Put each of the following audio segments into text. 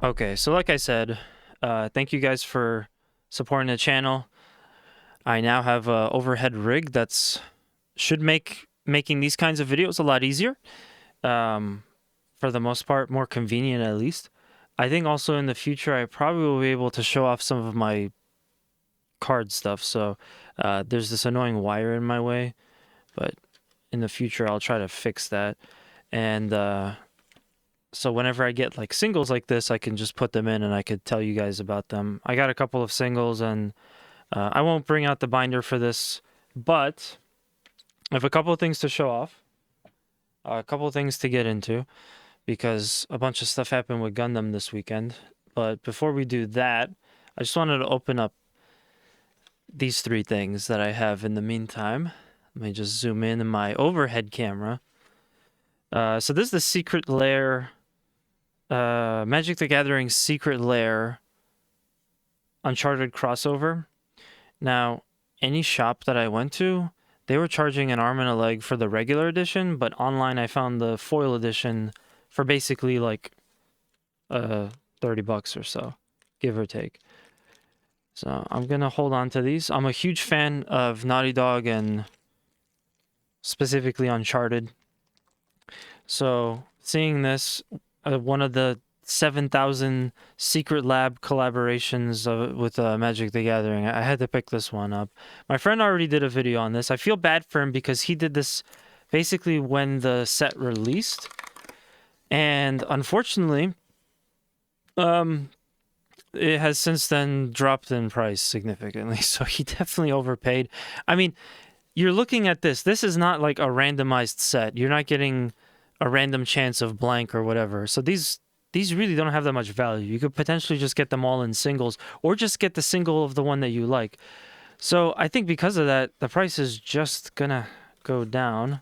Okay, so like I said, thank you guys for supporting the channel. I now have a overhead rig that's should make making these kinds of videos a lot easier. Um, for the most part, more convenient at least. I think also in the future I probably will be able to show off some of my card stuff. So there's this annoying wire in my way, but in the future I'll try to fix that. And so whenever I get like singles like this, I can just put them in and I could tell you guys about them. I got a couple of singles and I won't bring out the binder for this, but I have a couple of things to show off, a couple of things to get into because a bunch of stuff happened with Gundam this weekend. But before we do that, I just wanted to open up these three things that I have in the meantime. Let me just zoom in my overhead camera. So this is the Secret Lair, Magic the Gathering Secret Lair Uncharted crossover. Now, any shop that I went to, they were charging an arm and a leg for the regular edition, but online I found the foil edition for basically like $30 or so, give or take. So I'm gonna hold on to these. I'm a huge fan of Naughty Dog and specifically Uncharted. So seeing this, one of the 7,000 Secret Lab collaborations with Magic the Gathering, I had to pick this one up. My friend already did a video on this. I feel bad for him because he did this basically when the set released. And unfortunately, it has since then dropped in price significantly. So he definitely overpaid. I mean, you're looking at this. This is not like a randomized set. You're not getting a random chance of blank or whatever. So these really don't have that much value. You could potentially just get them all in singles or just get the single of the one that you like. So I think because of that, the price is just gonna go down.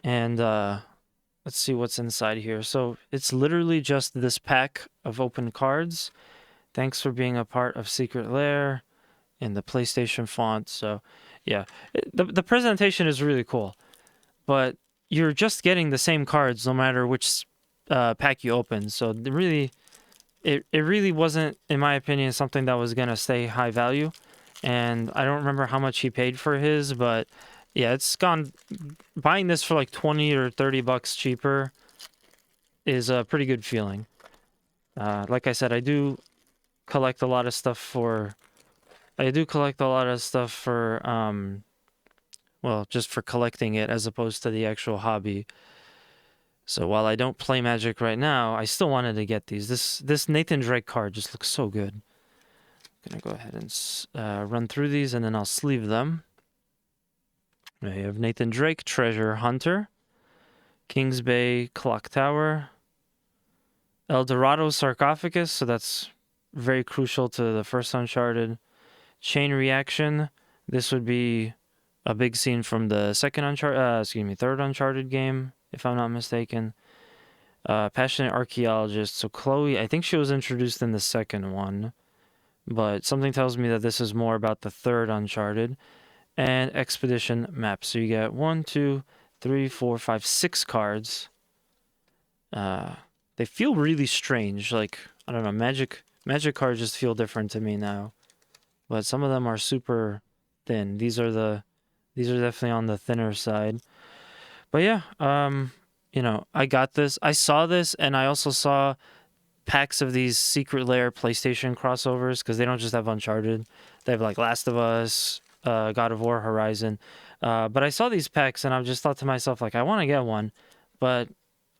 And let's see what's inside here. So it's literally just this pack of open cards. Thanks for being a part of Secret Lair in the PlayStation font. So yeah, the presentation is really cool, but you're just getting the same cards no matter which pack you open. So it really wasn't, in my opinion, something that was gonna stay high value. And I don't remember how much he paid for his, but yeah, it's gone. Buying this for like 20 or $30 cheaper is a pretty good feeling. Like I said, I do collect a lot of stuff for. Well, just for collecting it as opposed to the actual hobby. So while I don't play Magic right now, I still wanted to get these. This Nathan Drake card just looks so good. I'm gonna go ahead and run through these, and then I'll sleeve them. We have Nathan Drake, Treasure Hunter, Kings Bay Clock Tower, El Dorado Sarcophagus, so that's very crucial to the first Uncharted. Chain Reaction, this would be a big scene from the third Uncharted game, if I'm not mistaken. Passionate Archaeologist, so Chloe, I think she was introduced in the second one, but something tells me that this is more about the third Uncharted. And Expedition Map. So you get 1, 2, 3, 4, 5, 6 cards. They feel really strange. Like, I don't know, magic cards just feel different to me now. But some of them are super thin. These are definitely on the thinner side. But yeah, you know, I got this. I saw this, and I also saw packs of these Secret Lair PlayStation crossovers, because they don't just have Uncharted. They have like Last of Us, God of War, Horizon. But I saw these packs and I just thought to myself, like, I want to get one, but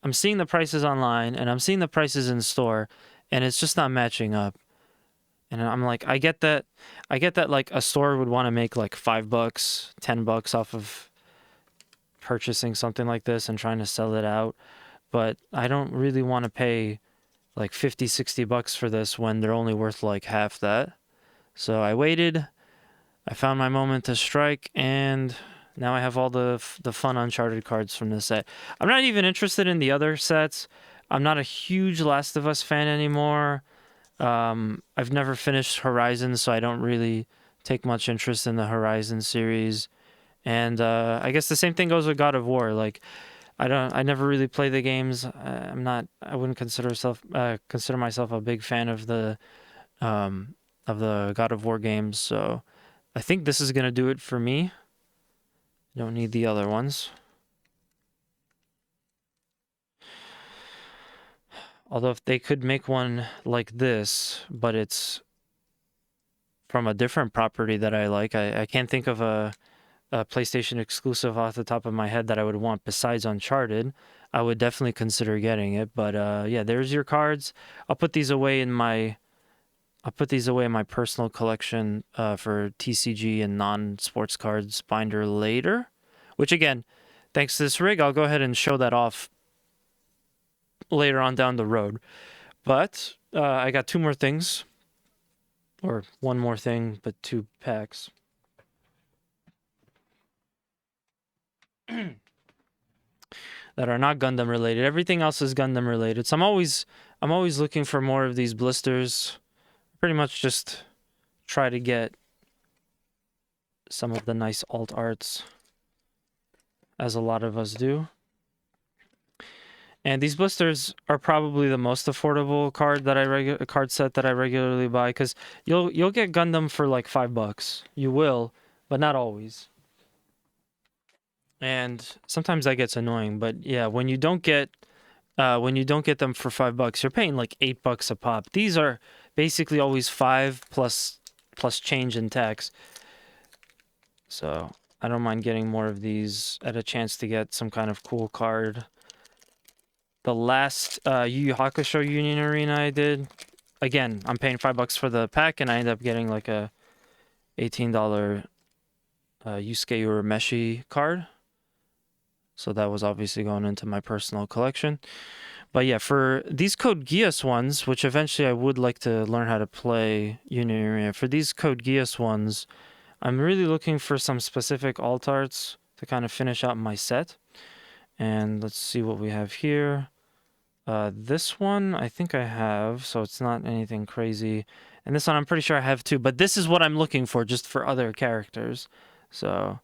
I'm seeing the prices online and I'm seeing the prices in store and it's just not matching up. And I'm like, I get that like a store would want to make like $5, $10 off of purchasing something like this and trying to sell it out. But I don't really want to pay like $50, $60 for this when they're only worth like half that. So I waited. I found my moment to strike, and now I have all the fun Uncharted cards from this set. I'm not even interested in the other sets. I'm not a huge Last of Us fan anymore. I've never finished Horizon, so I don't really take much interest in the Horizon series. And I guess the same thing goes with God of War. Like, I never really play the games. I wouldn't consider myself a big fan of the God of War games. So I think this is gonna do it for me. Don't need the other ones. Although if they could make one like this, but it's from a different property that I like, I can't think of a PlayStation exclusive off the top of my head that I would want besides Uncharted. I would definitely consider getting it. But yeah, there's your cards. I'll put these away in my personal collection for TCG and non-sports cards binder later. Which again, thanks to this rig, I'll go ahead and show that off later on down the road. But I got two more things, or one more thing, but two packs. That are not Gundam related. Everything else is Gundam related. So I'm always looking for more of these blisters. Pretty much just try to get some of the nice alt arts, as a lot of us do. And these blisters are probably the most affordable card set that I regularly buy, because you'll get Gundam for like $5. You will, but not always. And sometimes that gets annoying, but yeah, when you don't get them for $5, you're paying like $8 a pop. These are basically always 5 plus change in tax. So I don't mind getting more of these at a chance to get some kind of cool card. The last Yu Yu Hakusho Union Arena I did, again, I'm paying $5 for the pack, and I end up getting like a $18 Yusuke Urameshi card. So that was obviously going into my personal collection. But yeah, for these Code Geass ones, which eventually I would like to learn how to play Union Arena, for these Code Geass ones, I'm really looking for some specific alt arts to kind of finish out my set. And let's see what we have here. This one I think I have, so it's not anything crazy. And this one I'm pretty sure I have too, but this is what I'm looking for just for other characters. So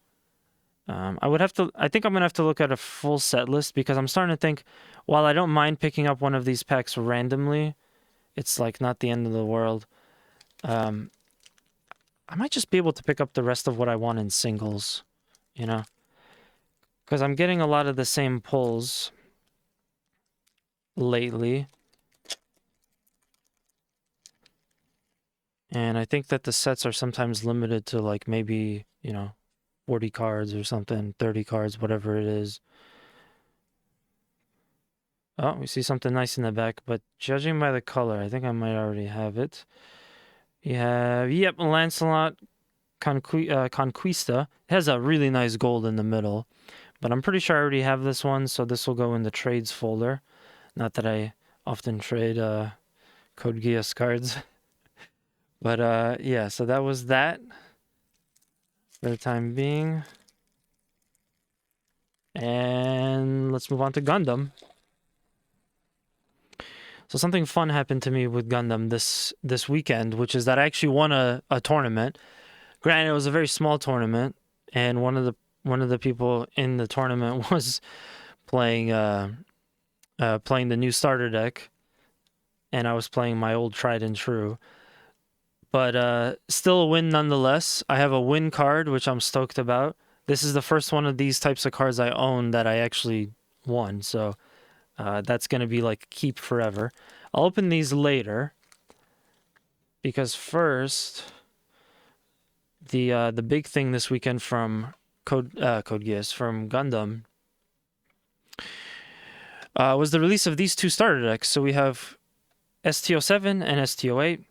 I think I'm gonna have to look at a full set list, because I'm starting to think, while I don't mind picking up one of these packs randomly, it's like not the end of the world. I might just be able to pick up the rest of what I want in singles, you know, because I'm getting a lot of the same pulls lately. And I think that the sets are sometimes limited to like maybe, 40 cards or something, 30 cards, whatever it is. Oh, we see something nice in the back, but judging by the color, I think I might already have it. We have, yep, Lancelot Conquista. It has a really nice gold in the middle, but I'm pretty sure I already have this one, so this will go in the trades folder. Not that I often trade Code Geass cards. But yeah, so that was that for the time being. And let's move on to Gundam. So something fun happened to me with Gundam this weekend, which is that I actually won a tournament. Granted, it was a very small tournament, and one of the people in the tournament was playing the new starter deck, and I was playing my old tried and true. But still a win nonetheless. I have a win card, which I'm stoked about. This is the first one of these types of cards I own that I actually won, so that's going to be like keep forever. I'll open these later, because first, the big thing this weekend from Code Geass, from Gundam, was the release of these two starter decks. So we have ST07 and ST08.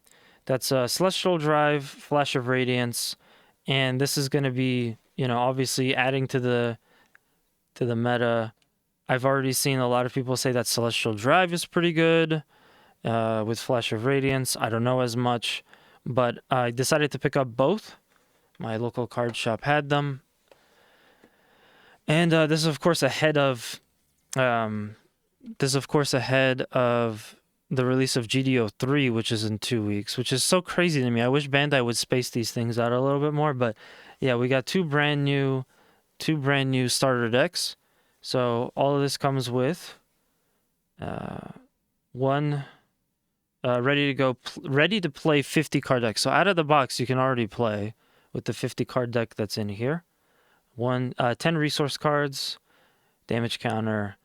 That's Celestial Drive, Flash of Radiance, and this is going to be, obviously adding to the meta. I've already seen a lot of people say that Celestial Drive is pretty good with Flash of Radiance. I don't know as much, but I decided to pick up both. My local card shop had them. And this is, of course, ahead of the release of GDO3, which is in 2 weeks, which is so crazy to me. I wish Bandai would space these things out a little bit more, but yeah, we got two brand new starter decks. So all of this comes with one ready to play 50 card deck. So out of the box, you can already play with the 50 card deck that's in here. 10 resource cards, damage counter,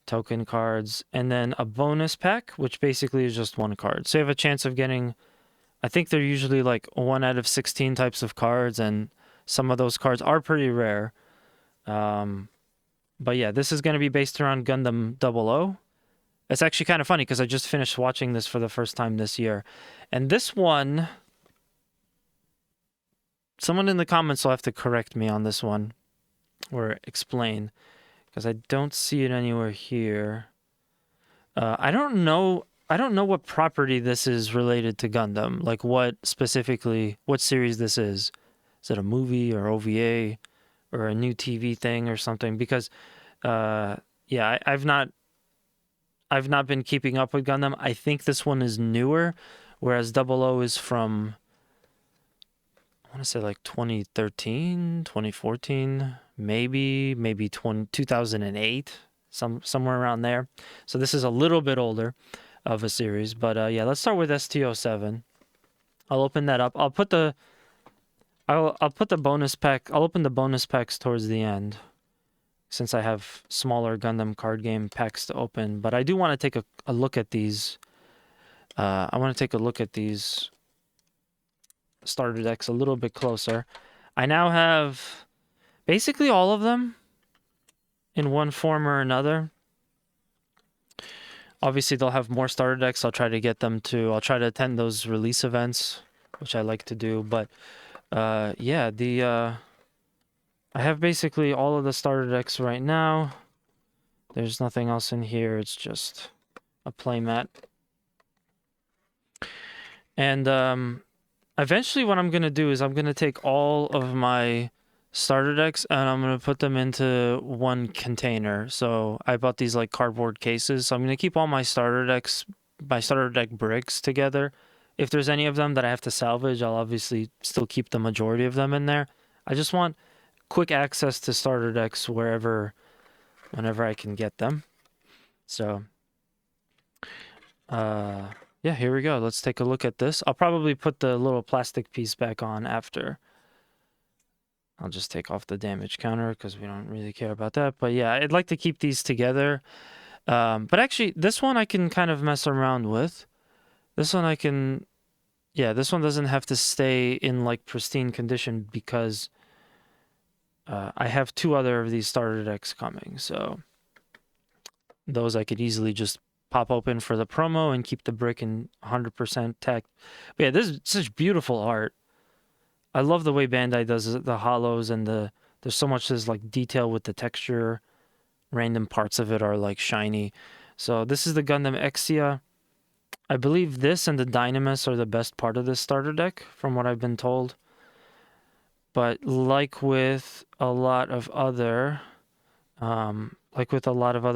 token cards, and then a bonus pack, which basically is just one card. So you have a chance of getting, I think they're usually like 1 out of 16 types of cards, and some of those cards are pretty rare. But yeah, this is going to be based around Gundam 00. It's actually kind of funny because I just finished watching this for the first time this year. And this one, someone in the comments will have to correct me on this one or explain, because I don't see it anywhere here. I don't know what property this is related to Gundam, like what series this is. Is it a movie or OVA or a new TV thing or something? Because yeah, I've not been keeping up with Gundam. I think this one is newer, whereas 00 is from, I want to say like 2013, 2014, maybe 2008, somewhere around there. So this is a little bit older of a series. But yeah, let's start with ST07. I'll open that up. I'll put the bonus pack. I'll open the bonus packs towards the end, since I have smaller Gundam card game packs to open. But I do want to take a look at these. I want to take a look at these starter decks a little bit closer. I now have basically all of them in one form or another. Obviously, they'll have more starter decks. I'll try to get them to... I'll try to attend those release events, which I like to do. But yeah, I have basically all of the starter decks right now. There's nothing else in here. It's just a playmat. And eventually what I'm going to do is I'm going to take all of my starter decks and I'm going to put them into one container. So I bought these like cardboard cases. So I'm going to keep all my starter deck bricks together. If there's any of them that I have to salvage, I'll obviously still keep the majority of them in there. I just want quick access to starter decks whenever I can get them. So yeah, here we go. Let's take a look at this. I'll probably put the little plastic piece back on after. I'll just take off the damage counter because we don't really care about that. But yeah, I'd like to keep these together. But actually, this one I can kind of mess around with. This one I can... Yeah, this one doesn't have to stay in like pristine condition because I have 2 other of these starter decks coming. So those I could easily just pop open for the promo and keep the brick in 100% tech. But yeah, this is such beautiful art. I love the way Bandai does the hollows and there's so much like detail with the texture. Random parts of it are like shiny. So this is the Gundam Exia. I believe this and the Dynamis are the best part of this starter deck, from what I've been told. But like with a lot of other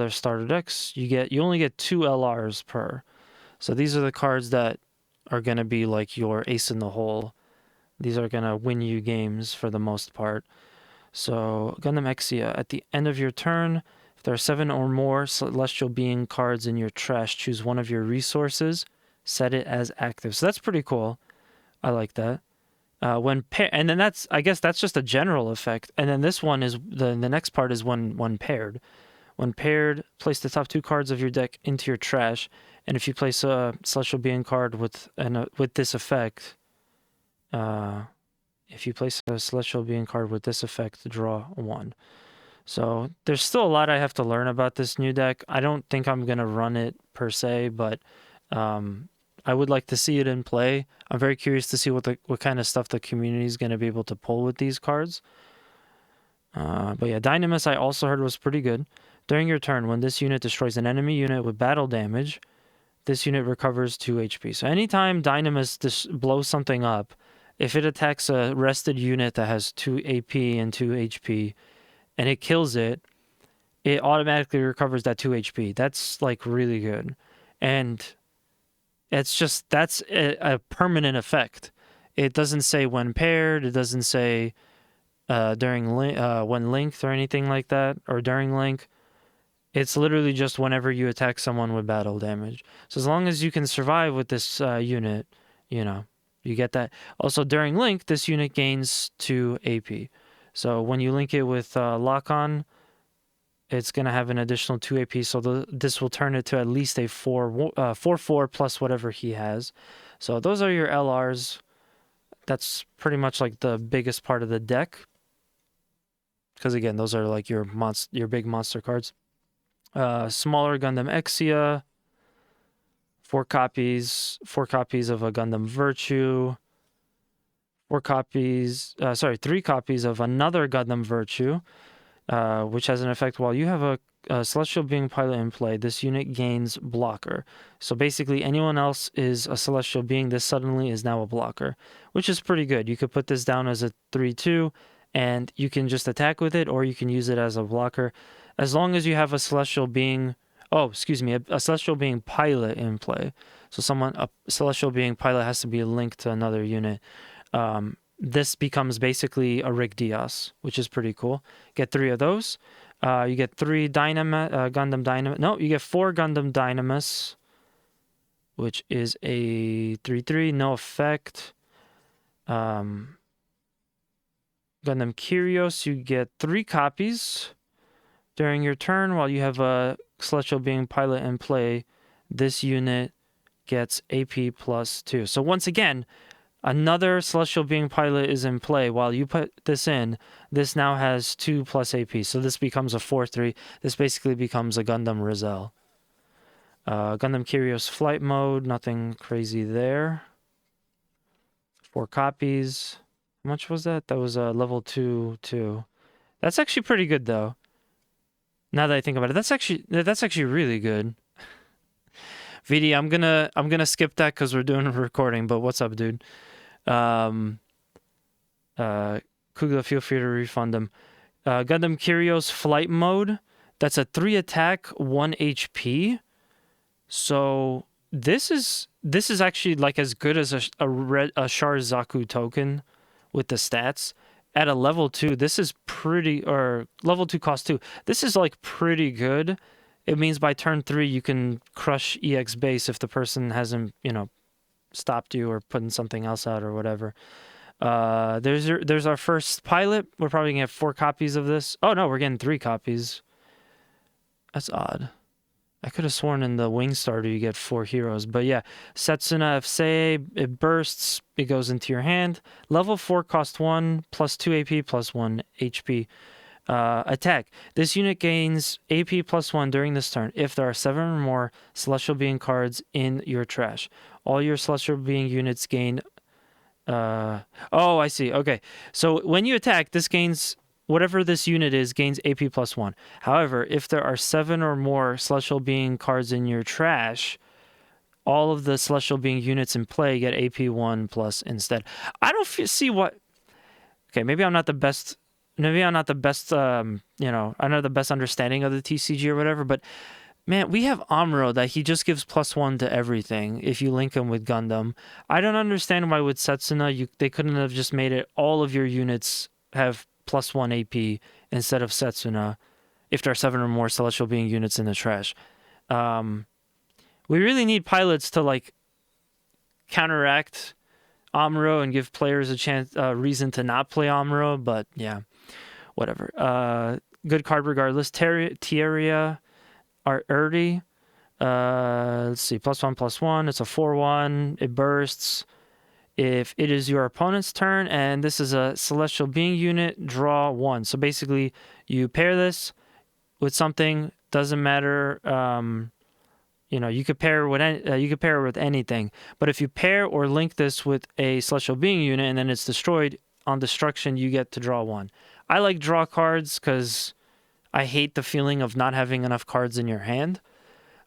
starter decks, you only get 2 LRs per. So these are the cards that are going to be like your ace in the hole. These are going to win you games for the most part. So Gundam Exia, at the end of your turn, if there are 7 or more celestial being cards in your trash, choose one of your resources, set it as active. So that's pretty cool. I like that. And then I guess that's just a general effect. And then this one is the next part is when paired. When paired, place the top 2 cards of your deck into your trash, and if you place a celestial being card with this effect, if you place a celestial being card with this effect, draw 1. So there's still a lot I have to learn about this new deck. I don't think I'm gonna run it per se, but I would like to see it in play. I'm very curious to see what kind of stuff the community is going to be able to pull with these cards. But yeah, Dynamis I also heard was pretty good. During your turn, when this unit destroys an enemy unit with battle damage, this unit recovers 2 HP. So anytime Dynamis blows something up, if it attacks a rested unit that has 2 AP and 2 HP, and it kills it, it automatically recovers that 2 HP. That's like really good. And that's a permanent effect. It doesn't say when paired. It doesn't say when linked or anything like that, or during link. It's literally just whenever you attack someone with battle damage. So as long as you can survive with this unit, you know, you get that. Also, during link, this unit gains 2 AP. So when you link it with lock-on, it's going to have an additional 2 AP. So this will turn it to at least a 4/4 plus whatever he has. So those are your LRs. That's pretty much like the biggest part of the deck. Because again, those are like your big monster cards. Smaller Gundam Exia, 4 copies of a Gundam Virtue, 3 copies of another Gundam Virtue, which has an effect while you have a Celestial Being pilot in play, this unit gains blocker. So basically anyone else is a Celestial Being, this suddenly is now a blocker, which is pretty good. You could put this down as a 3/2, and you can just attack with it, or you can use it as a blocker. As long as you have a Celestial Being, a Celestial Being pilot in play. So a Celestial Being pilot has to be linked to another unit. This becomes basically a Rig Dios, which is pretty cool. Get 3 of those. You get 3 Gundam Dynamis. No, you get 4 Gundam Dynamis, which is a 3/3, no effect. Gundam Kyrios, you get 3 copies. During your turn, while you have a Celestial Being pilot in play, this unit gets AP +2. So once again, another Celestial Being pilot is in play. While you put this in, this now has 2 plus AP. So this becomes a 4/3. This basically becomes a Gundam Rizal. Gundam Kyrios flight mode, nothing crazy there. 4 copies. How much was that? That was a level 2 too. That's actually pretty good though. Now that I think about it, that's actually really good. VD, I'm gonna skip that because we're doing a recording. But what's up, dude? Kugla, feel free to refund them. Gundam Kyrios flight mode. That's a 3 attack, 1 HP. So this is actually like as good as a Char Zaku token with the stats. At a level 2, this is pretty, or level 2 cost 2. This is like pretty good. It means by turn 3 you can crush EX base if the person hasn't, stopped you or putting something else out or whatever. There's our first pilot. We're probably gonna have 4 copies of this. Oh no, we're getting 3 copies. That's odd. I could have sworn in the Wing Starter you get 4 heroes, but yeah. Setsuna FSA, it bursts, it goes into your hand. Level 4 cost 1, plus 2 AP, plus 1 HP. Attack. This unit gains AP plus 1 during this turn if there are 7 or more Celestial Being cards in your trash. All your Celestial Being units gain... oh, I see. Okay. So when you attack, this gains... Whatever this unit is gains AP plus 1. However, if there are 7 or more Celestial Being cards in your trash, all of the Celestial Being units in play get AP 1 plus instead. I don't see what... Okay, maybe I'm not the best... Maybe I'm not the best, I don't have the best understanding of the TCG or whatever, but man, we have Amuro that he just gives +1 to everything if you link him with Gundam. I don't understand why with Setsuna they couldn't have just made it all of your units have +1 AP instead of Setsuna if there are 7 or more Celestial Being units in the trash. We really need pilots to like counteract Amuro and give players a chance, reason to not play Amuro, but yeah, whatever. Good card regardless. Tieria Erdi. Let's see, +1/+1. It's a 4/1. It bursts. If it is your opponent's turn and this is a Celestial Being unit, draw 1. So basically, you pair this with something. Doesn't matter. You could pair with anything. But if you pair or link this with a Celestial Being unit and then it's destroyed, on destruction you get to draw 1. I like draw cards because I hate the feeling of not having enough cards in your hand.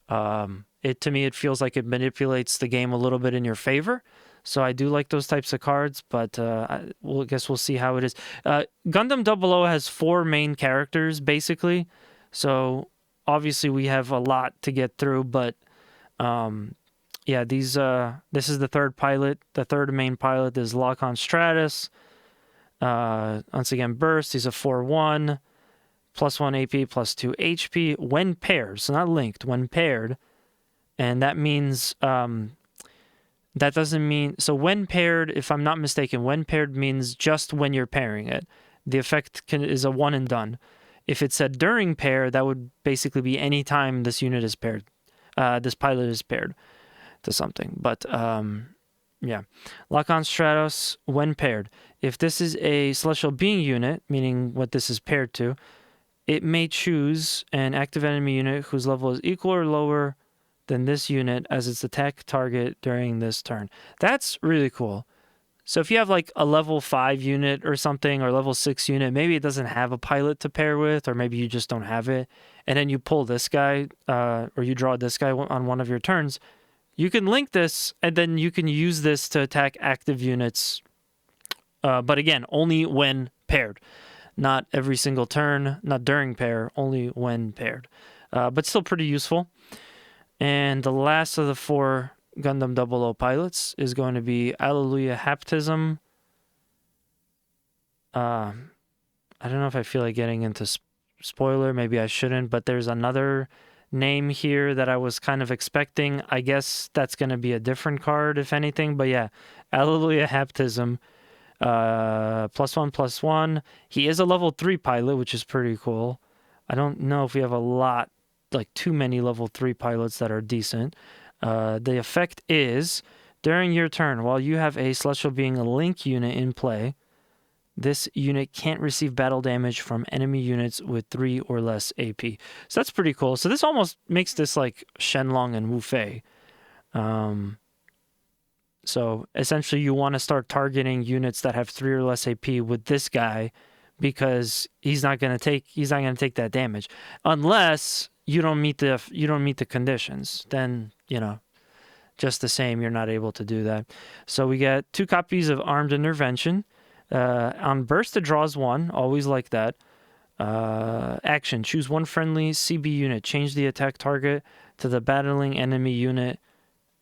To me, it feels like it manipulates the game a little bit in your favor. So I do like those types of cards, but I guess we'll see how it is. Gundam 00 has 4 main characters, basically. So obviously we have a lot to get through, but yeah, this is the third pilot. The third main pilot is Lock-on Stratus. Once again, burst. He's a 4/1. +1 AP, +2 HP when paired. So not linked, when paired. And that means, that doesn't mean, so when paired, if I'm not mistaken, when paired means just when you're pairing it. The effect is a one and done. If it said during pair, that would basically be any time this unit is paired, this pilot is paired to something. But yeah, lock on Stratos when paired. If this is a celestial being unit, meaning what this is paired to, it may choose an active enemy unit whose level is equal or lower than this unit as its attack target during this turn. That's really cool. So if you have like a level 5 unit or something, or level 6 unit, maybe it doesn't have a pilot to pair with, or maybe you just don't have it, and then you pull this guy, or you draw this guy on one of your turns, you can link this, and then you can use this to attack active units, but again, only when paired. Not every single turn, not during pair, only when paired. But still pretty useful. And the last of the 4 Gundam 00 pilots is going to be Alleluia Haptism. I don't know if I feel like getting into spoiler. Maybe I shouldn't, but there's another name here that I was kind of expecting. I guess that's going to be a different card, if anything. But yeah, Alleluia Haptism. +1/+1. He is a level 3 pilot, which is pretty cool. I don't know if we have a lot, like too many level 3 pilots that are decent. The effect is, during your turn, while you have a celestial being a link unit in play, this unit can't receive battle damage from enemy units with 3 or less AP. So that's pretty cool. So this almost makes this like Shenlong and Wu Fei. So essentially you want to start targeting units that have 3 or less AP with this guy, because he's not going to take that damage unless you don't meet the conditions. Then, you know, just the same, you're not able to do that. So we get 2 copies of Armed Intervention. On burst, it draws 1. Always like that. Action: choose 1 friendly CB unit. Change the attack target to the battling enemy unit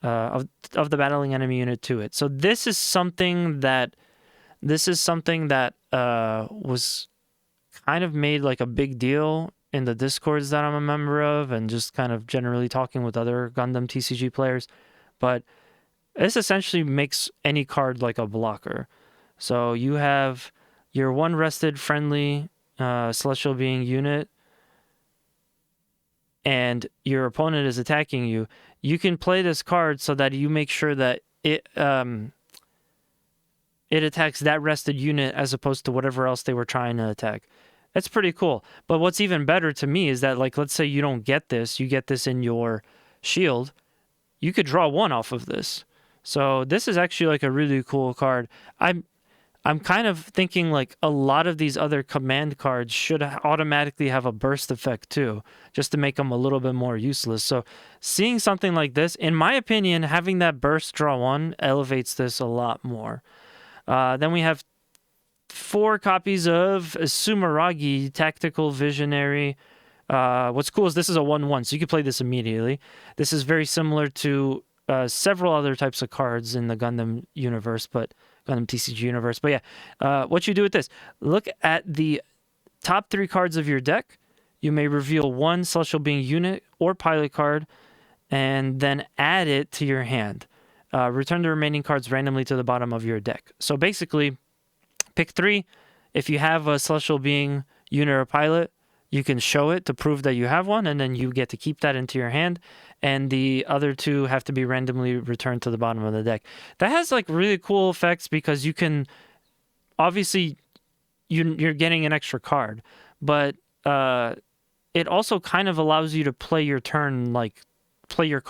of the battling enemy unit to it. So this is something that was kind of made like a big deal in the discords that I'm a member of, and just kind of generally talking with other Gundam TCG players. But this essentially makes any card like a blocker. So you have your 1 rested friendly celestial being unit, and your opponent is attacking you. You can play this card so that you make sure that it attacks that rested unit as opposed to whatever else they were trying to attack. That's pretty cool. But what's even better to me is that, like, let's say you don't get this, you get this in your shield, you could draw 1 off of this. So this is actually like a really cool card. I'm kind of thinking like a lot of these other command cards should automatically have a burst effect too, just to make them a little bit more useless. So seeing something like this, in my opinion, having that burst draw 1 elevates this a lot more. Then we have 4 copies of Sumeragi, Tactical Visionary. What's cool is this is a 1/1, so you can play this immediately. This is very similar to several other types of cards in the Gundam universe, but Gundam TCG universe. But yeah, what you do with this, look at the top 3 cards of your deck. You may reveal 1 celestial being unit or pilot card, and then add it to your hand. Return the remaining cards randomly to the bottom of your deck. So basically, pick 3. If you have a celestial being unit or pilot, you can show it to prove that you have one, and then you get to keep that into your hand. And the other 2 have to be randomly returned to the bottom of the deck. That has like really cool effects, because you can, obviously, you're getting an extra card, but it also kind of allows you to play your turn, like play your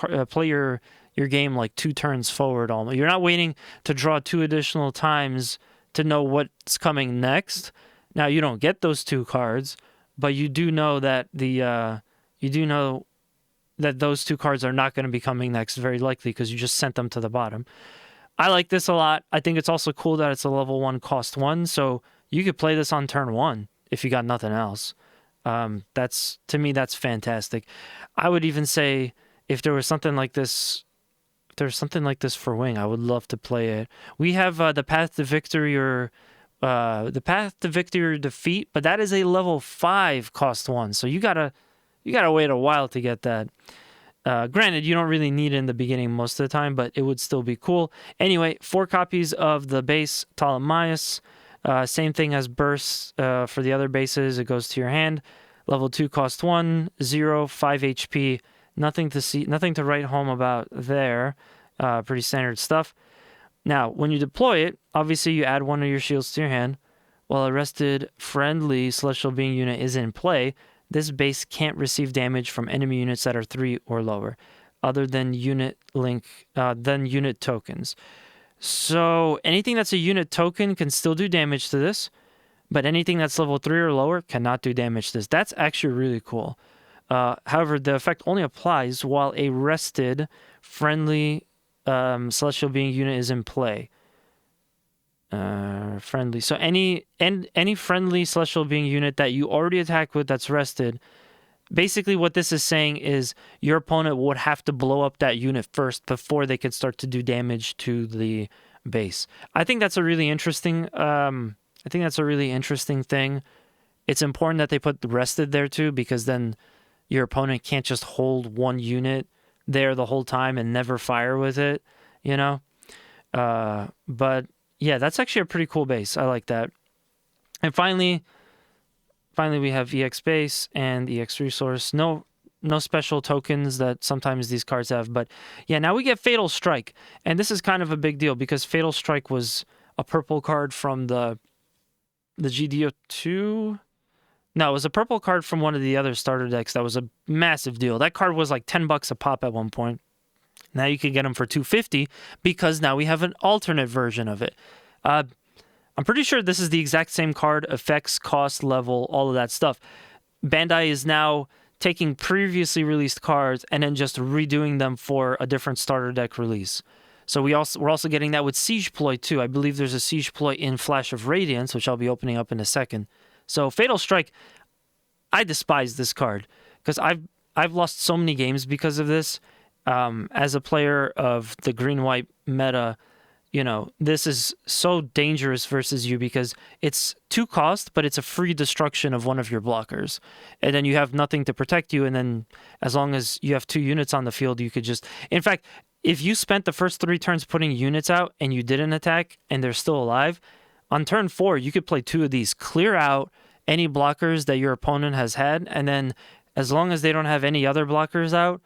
game like 2 turns forward. Almost, you're not waiting to draw 2 additional times to know what's coming next. Now you don't get those 2 cards, but you do know that those 2 cards are not going to be coming next, very likely, because you just sent them to the bottom. I like this a lot. I think it's also cool that it's a level 1 cost 1, so you could play this on turn 1 if you got nothing else. To me, that's fantastic. I would even say if there was something like this, for Wing, I would love to play it. We have the Path to Victory or the path to victory or defeat, but that is a level 5 cost 1, so you gotta wait a while to get that. Granted, you don't really need it in the beginning most of the time, but it would still be cool. Anyway, 4 copies of the base Ptolemaeus. Same thing as bursts for the other bases. It goes to your hand. Level 2 cost 1, 0, 5 HP. Nothing to write home about there. Pretty standard stuff. Now, when you deploy it, obviously you add one of your shields to your hand. While a rested friendly celestial being unit is in play, this base can't receive damage from enemy units that are 3 or lower, other than unit tokens. So anything that's a unit token can still do damage to this, but anything that's level 3 or lower cannot do damage to this. That's actually really cool. However, the effect only applies while a rested friendly celestial being unit is in play. Friendly. So any friendly celestial being unit that you already attack with that's rested, basically what this is saying is your opponent would have to blow up that unit first before they could start to do damage to the base. I think that's a really interesting thing. It's important that they put the rested there too, because then your opponent can't just hold one unit there the whole time and never fire with it, you know? But yeah, that's actually a pretty cool base. I like that. And finally we have EX base and EX resource. No special tokens that sometimes these cards have, but yeah, now we get Fatal Strike. And this is kind of a big deal because Fatal Strike was a purple card from the GDO2. No, it was a purple card from one of the other starter decks that was a massive deal. That card was like $10 a pop at one point. Now you can get them for $250 because now we have an alternate version of it. I'm pretty sure this is the exact same card, effects, cost, level, all of that stuff. Bandai is now taking previously released cards and then just redoing them for a different starter deck release. So we're also getting that with Siege Ploy too. I believe there's a Siege Ploy in Flash of Radiance, which I'll be opening up in a second. So Fatal Strike, I despise this card because I've lost so many games because of this. As a player of the green-white meta, you know, this is so dangerous versus you because it's 2 cost, but it's a free destruction of one of your blockers. And then you have nothing to protect you, and then as long as you have 2 units on the field, you could just... In fact, if you spent the first 3 turns putting units out and you didn't attack and they're still alive, on turn 4, you could play 2 of these, clear out any blockers that your opponent has had, and then as long as they don't have any other blockers out,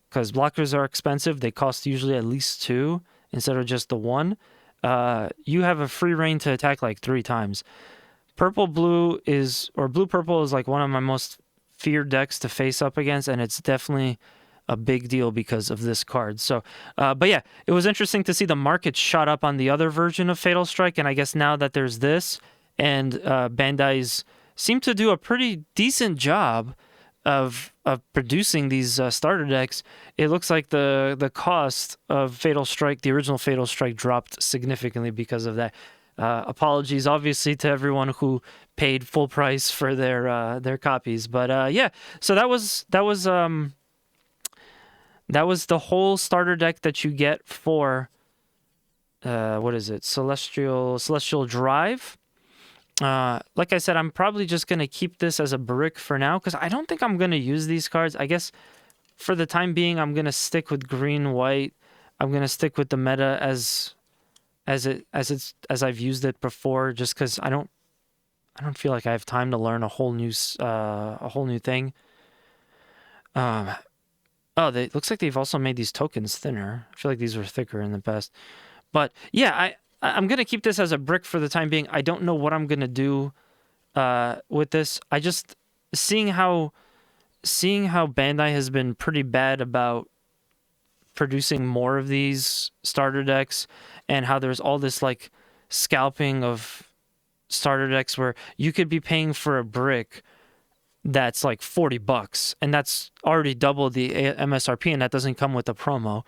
because blockers are expensive, they cost usually at least 2 instead of just the 1. You have a free reign to attack like 3 times. Blue-purple is like one of my most feared decks to face up against, and it's definitely a big deal because of this card. So, but yeah, it was interesting to see the market shot up on the other version of Fatal Strike, and I guess now that there's this, and Bandai's seem to do a pretty decent job of producing these starter decks, it looks like the cost of Fatal Strike, the original Fatal Strike, dropped significantly because of that. Apologies, obviously, to everyone who paid full price for their copies, but yeah. So that was the whole starter deck that you get for what is it? Celestial Drive. Like I said, I'm probably just going to keep this as a brick for now because I don't think I'm going to use these cards. I guess for the time being, I'm going to stick with green-white. I'm going to stick with the meta as I've used it before, just because I don't feel like I have time to learn a whole new thing. It looks like they've also made these tokens thinner. I feel like these were thicker in the past. But yeah, I'm going to keep this as a brick for the time being. I don't know what I'm going to do with this. I just, seeing how Bandai has been pretty bad about producing more of these starter decks, and how there's all this like scalping of starter decks where you could be paying for a brick that's like $40, and that's already double the MSRP, and that doesn't come with a promo.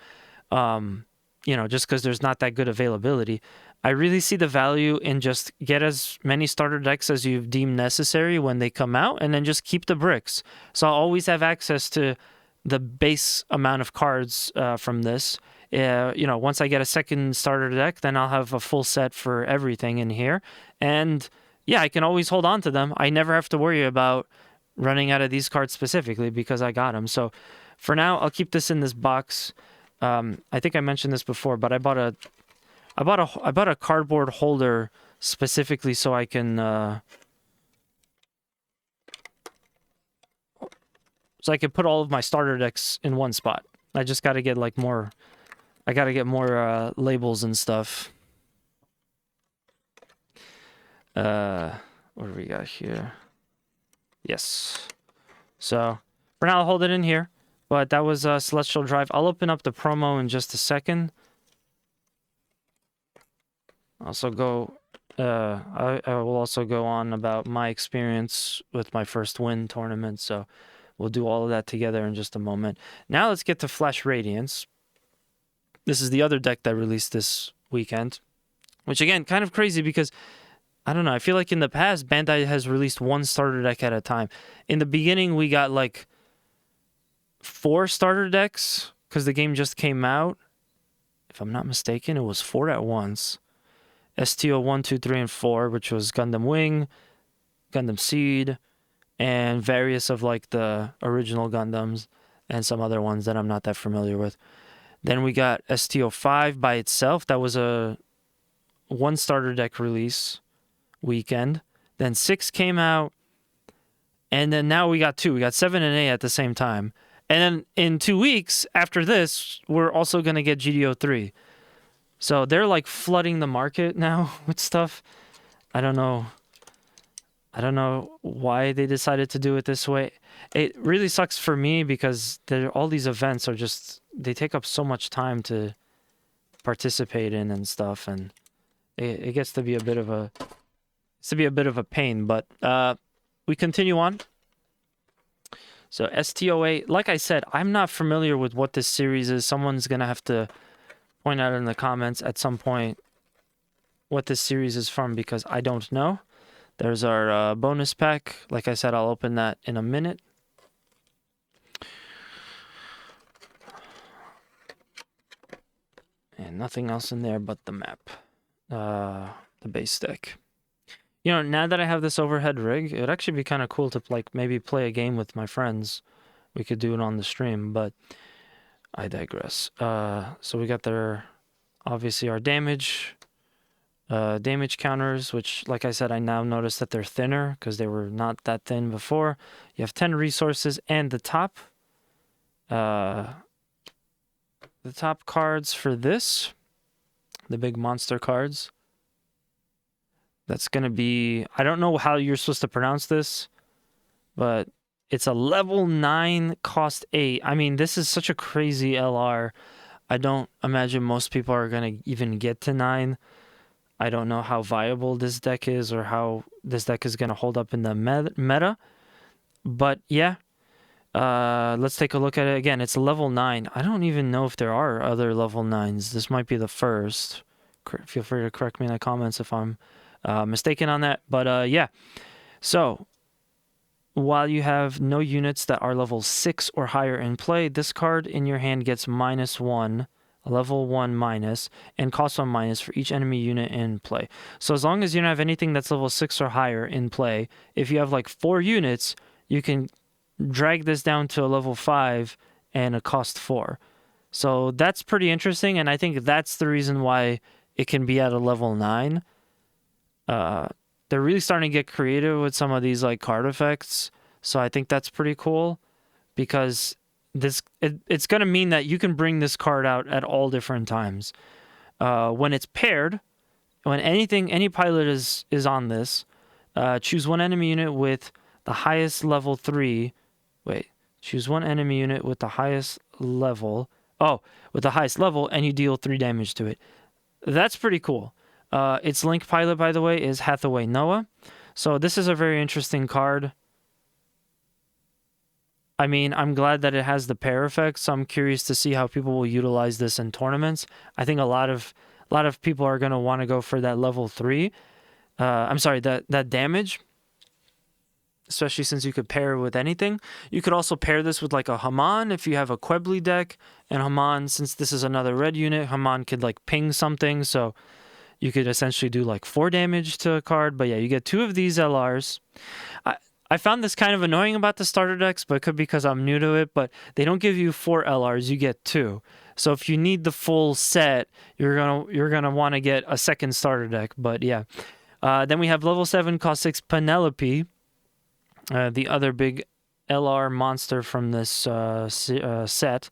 You know, just because there's not that good availability. I really see the value in just get as many starter decks as you deem necessary when they come out, and then just keep the bricks. So I'll always have access to the base amount of cards from this, You know, once I get a second starter deck, then I'll have a full set for everything in here. And yeah, I can always hold on to them. I never have to worry about running out of these cards specifically because I got them. So for now, I'll keep this in this box. I think I mentioned this before, but I bought a cardboard holder specifically so I can put all of my starter decks in one spot. I just got to get like more. I got to get more labels and stuff. What do we got here? Yes. So for now, I'll hold it in here. But that was Celestial Drive. I'll open up the promo in just a second. Also go. I will also go on about my experience with my first win tournament. So we'll do all of that together in just a moment. Now let's get to Flash Radiance. This is the other deck that released this weekend, which again, kind of crazy because I don't know. I feel like in the past, Bandai has released one starter deck at a time. In the beginning, we got like 4 starter decks because the game just came out. If I'm not mistaken, it was 4 at once. ST01, 2, 3, and 4, which was Gundam Wing, Gundam Seed, and various of like the original Gundams and some other ones that I'm not that familiar with. Then we got ST05 by itself. That was a 1 starter deck release weekend. Then 6 came out. And then now we got 2. We got 7 and 8 at the same time. And then in 2 weeks after this, we're also going to get GDO3. So they're like flooding the market now with stuff. I don't know why they decided to do it this way. It really sucks for me because all these events are just, they take up so much time to participate in and stuff, and it gets to be a bit of a pain. But we continue on. So ST08, like I said, I'm not familiar with what this series is. Someone's gonna have to point out in the comments at some point what this series is from because I don't know. There's our bonus pack. Like I said, I'll open that in a minute. And nothing else in there but the map. The base deck. You know, now that I have this overhead rig, it'd actually be kind of cool to like maybe play a game with my friends. We could do it on the stream, but I digress. So we got their, obviously our damage counters, which, like I said, I now notice that they're thinner because they were not that thin before. You have 10 resources, and the top cards for this, the big monster cards, that's going to be, I don't know how you're supposed to pronounce this, but it's a level 9, cost 8. I mean, this is such a crazy LR. I don't imagine most people are going to even get to 9. I don't know how viable this deck is or how this deck is going to hold up in the meta. But yeah, let's take a look at it again. It's level 9. I don't even know if there are other level 9s. This might be the first. Feel free to correct me in the comments if I'm mistaken on that. But yeah, so while you have no units that are level 6 or higher in play, this card in your hand gets -1, a level 1 minus, and costs 1 minus for each enemy unit in play. So as long as you don't have anything that's level 6 or higher in play, if you have like 4 units, you can drag this down to a level 5 and a cost 4. So that's pretty interesting, and I think that's the reason why it can be at a level 9. They're really starting to get creative with some of these like card effects, so I think that's pretty cool because it's going to mean that you can bring this card out at all different times. When it's paired, when any pilot is on this, choose one enemy unit with the highest level 3. Choose one enemy unit with the highest level. With the highest level, and you deal 3 damage to it. That's pretty cool. Its Link pilot, by the way, is Hathaway Noah. So this is a very interesting card. I mean, I'm glad that it has the pair effect, so I'm curious to see how people will utilize this in tournaments. I think a lot of people are going to want to go for that level 3. I'm sorry, that damage. especially since you could pair it with anything. You could also pair this with like a Haman if you have a Quebly deck, and Haman, since this is another red unit, Haman could like ping something, so you could essentially do like 4 damage to a card. But yeah, you get 2 of these LRs. I found this kind of annoying about the starter decks, but it could be because I'm new to it, but they don't give you 4 LRs, you get 2. So if you need the full set, you're gonna want to get a second starter deck. But yeah. Then we have level 7, cost 6 Penelope, the other big LR monster from this set.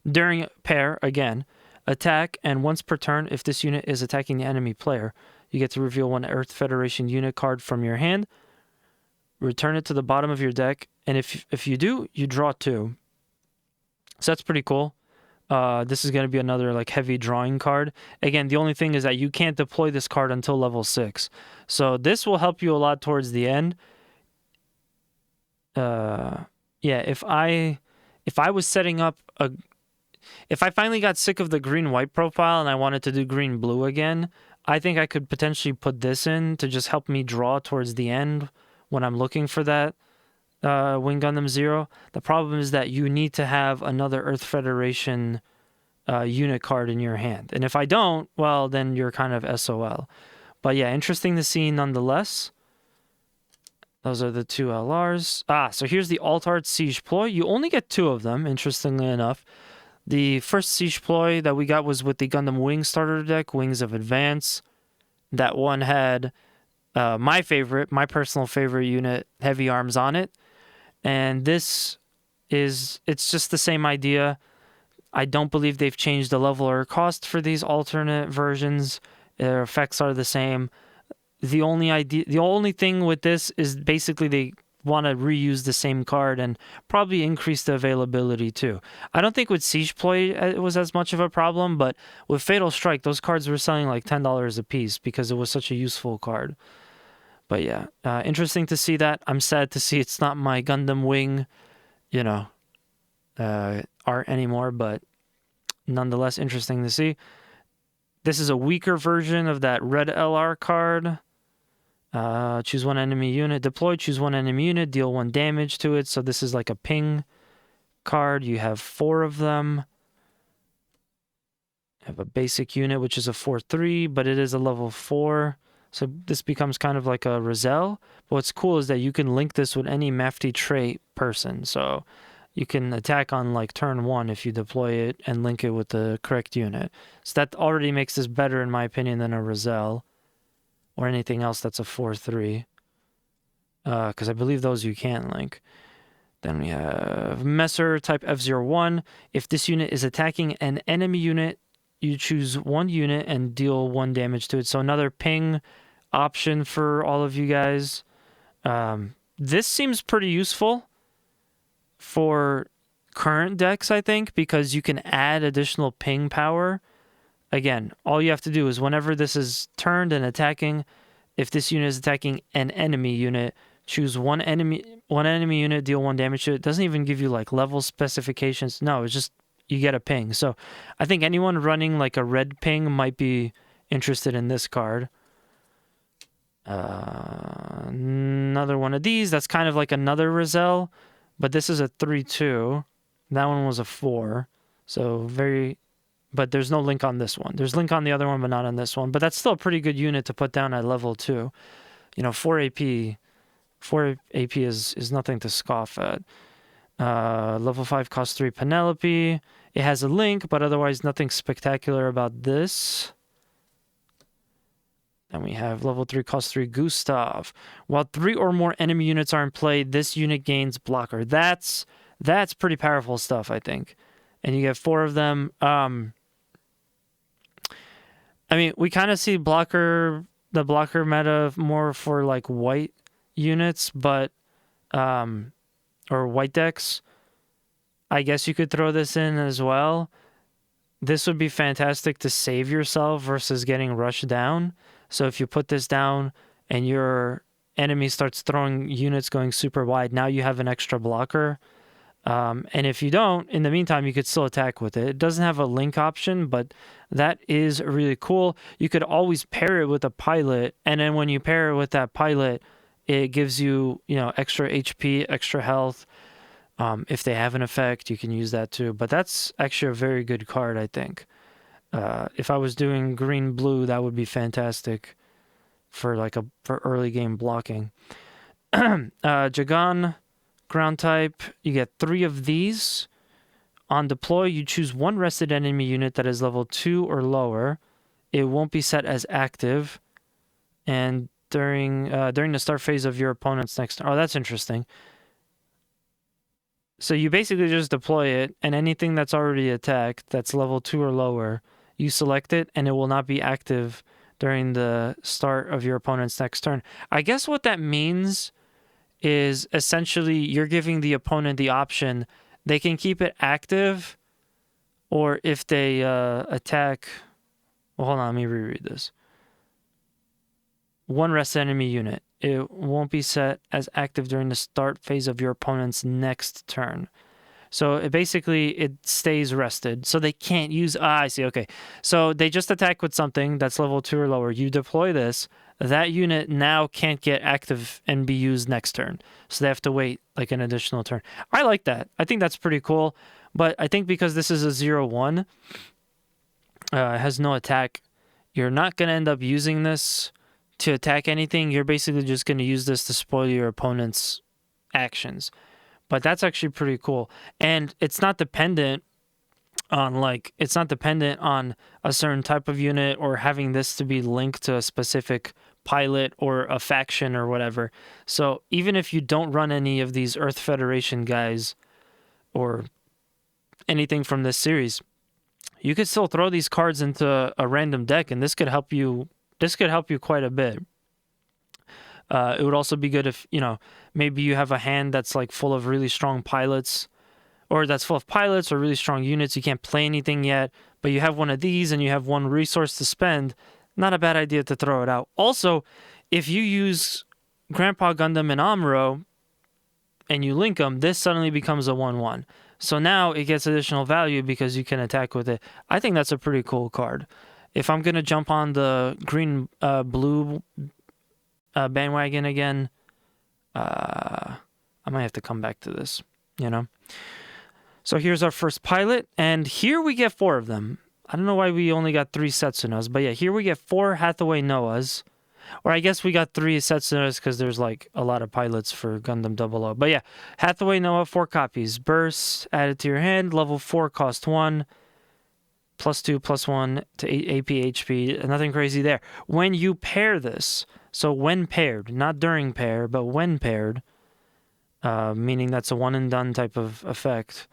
During pair, again, attack, and once per turn, if this unit is attacking the enemy player, you get to reveal 1 Earth Federation unit card from your hand, return it to the bottom of your deck, and if you do, you draw 2. So that's pretty cool. This is going to be another like heavy drawing card. Again, the only thing is that you can't deploy this card until level 6. So this will help you a lot towards the end. Yeah, if I was setting up if I finally got sick of the green-white profile and I wanted to do green-blue again, I think I could potentially put this in to just help me draw towards the end when I'm looking for that Wing Gundam Zero. The problem is that you need to have another Earth Federation unit card in your hand. And if I don't, well, then you're kind of SOL. But yeah, interesting to see nonetheless. Those are the 2 LRs. So here's the Alt-Art Siege Ploy. You only get 2 of them, interestingly enough. The first Siege Ploy that we got was with the Gundam Wing starter deck, Wings of Advance. That one had my personal favorite unit, Heavy Arms, on it. And it's just the same idea. I don't believe they've changed the level or cost for these alternate versions. Their effects are the same. The only thing with this is basically they want to reuse the same card and probably increase the availability too. I don't think with Siege Ploy it was as much of a problem, but with Fatal Strike, those cards were selling like $10 a piece because it was such a useful card. But yeah, interesting to see that. I'm sad to see it's not my Gundam Wing, art anymore, but nonetheless interesting to see. This is a weaker version of that red LR card. Choose 1 enemy unit. Deploy, choose 1 enemy unit, deal 1 damage to it. So this is like a ping card. You have 4 of them. You have a basic unit, which is a 4/3, but it is a level 4. So this becomes kind of like a Rizal. But what's cool is that you can link this with any Mafty trait person. So you can attack on like turn 1 if you deploy it and link it with the correct unit. So that already makes this better, in my opinion, than a Rizal or anything else that's a 4/3. Because I believe those you can't link. Then we have Messer type F01. If this unit is attacking an enemy unit, you choose 1 unit and deal 1 damage to it. So another ping option for all of you guys. This seems pretty useful for current decks, I think, because you can add additional ping power. Again, all you have to do is whenever this is turned and attacking, if this unit is attacking an enemy unit, choose one enemy unit, deal 1 damage to it. It doesn't even give you like level specifications. No, it's just you get a ping. So I think anyone running like a red ping might be interested in this card. Another one of these, that's kind of like another Rizal, but this is a 3/2. That one was a 4. So but there's no link on this one. There's link on the other one, but not on this one. But that's still a pretty good unit to put down at level 2. 4 AP. 4 AP is nothing to scoff at. Level 5 cost 3 Penelope. It has a link, but otherwise nothing spectacular about this. Then we have level 3 cost 3 Gustav. While 3 or more enemy units are in play, this unit gains blocker. That's pretty powerful stuff, I think. And you get 4 of them. I mean, we kind of see the blocker meta more for like white units, but or white decks. I guess you could throw this in as well. This would be fantastic to save yourself versus getting rushed down. So if you put this down and your enemy starts throwing units going super wide, now you have an extra blocker. And if you don't, in the meantime, you could still attack with it. It doesn't have a link option, but that is really cool. You could always pair it with a pilot, and then when you pair it with that pilot, It gives you, you know, extra HP, extra health. If they have an effect, you can use that too. But that's actually a very good card, I think. If I was doing green-blue, that would be fantastic for like for early game blocking. Jagan, ground type. You get 3 of these. On deploy, you choose 1 rested enemy unit that is level 2 or lower. It won't be set as active. And during the start phase of your opponent's next... Oh, that's interesting. So you basically just deploy it, and anything that's already attacked that's level 2 or lower, you select it, and it will not be active during the start of your opponent's next turn. I guess what that means is essentially you're giving the opponent the option. They can keep it active, or if they attack... Well, hold on, let me reread this. 1 rest enemy unit. It won't be set as active during the start phase of your opponent's next turn. So it stays rested. So they can't use... I see, okay. So they just attack with something that's level 2 or lower. You deploy this. That unit now can't get active and be used next turn. So they have to wait like an additional turn. I like that. I think that's pretty cool. But I think because this is a 0/1, it has no attack, you're not going to end up using this to attack anything. You're basically just going to use this to spoil your opponent's actions. But that's actually pretty cool. And it's not dependent on a certain type of unit or having this to be linked to a specific pilot or a faction or whatever. So even if you don't run any of these Earth Federation guys or anything from this series, you could still throw these cards into a random deck, and this could help you. This could help you quite a bit. It would also be good if, you know, maybe you have a hand that's like full of really strong pilots, or that's full of pilots or really strong units. You can't play anything yet, but you have one of these and you have 1 resource to spend. Not a bad idea to throw it out. Also, if you use Grandpa Gundam and Amuro and you link them, this suddenly becomes a 1/1. So now it gets additional value because you can attack with it. I think that's a pretty cool card. If I'm going to jump on the green-blue bandwagon again, I might have to come back to this, you know? So here's our first pilot, and here we get 4 of them. I don't know why we only got 3 Setsunas, but yeah, here we get 4 Hathaway Noahs. Or I guess we got 3 Setsunas because there's like a lot of pilots for Gundam 00. But yeah, Hathaway Noah, 4 copies. Burst, added to your hand. Level 4, cost 1. +2/+1 to AP HP. Nothing crazy there. When you pair this, so when paired, not during pair, but when paired, meaning that's a one and done type of effect.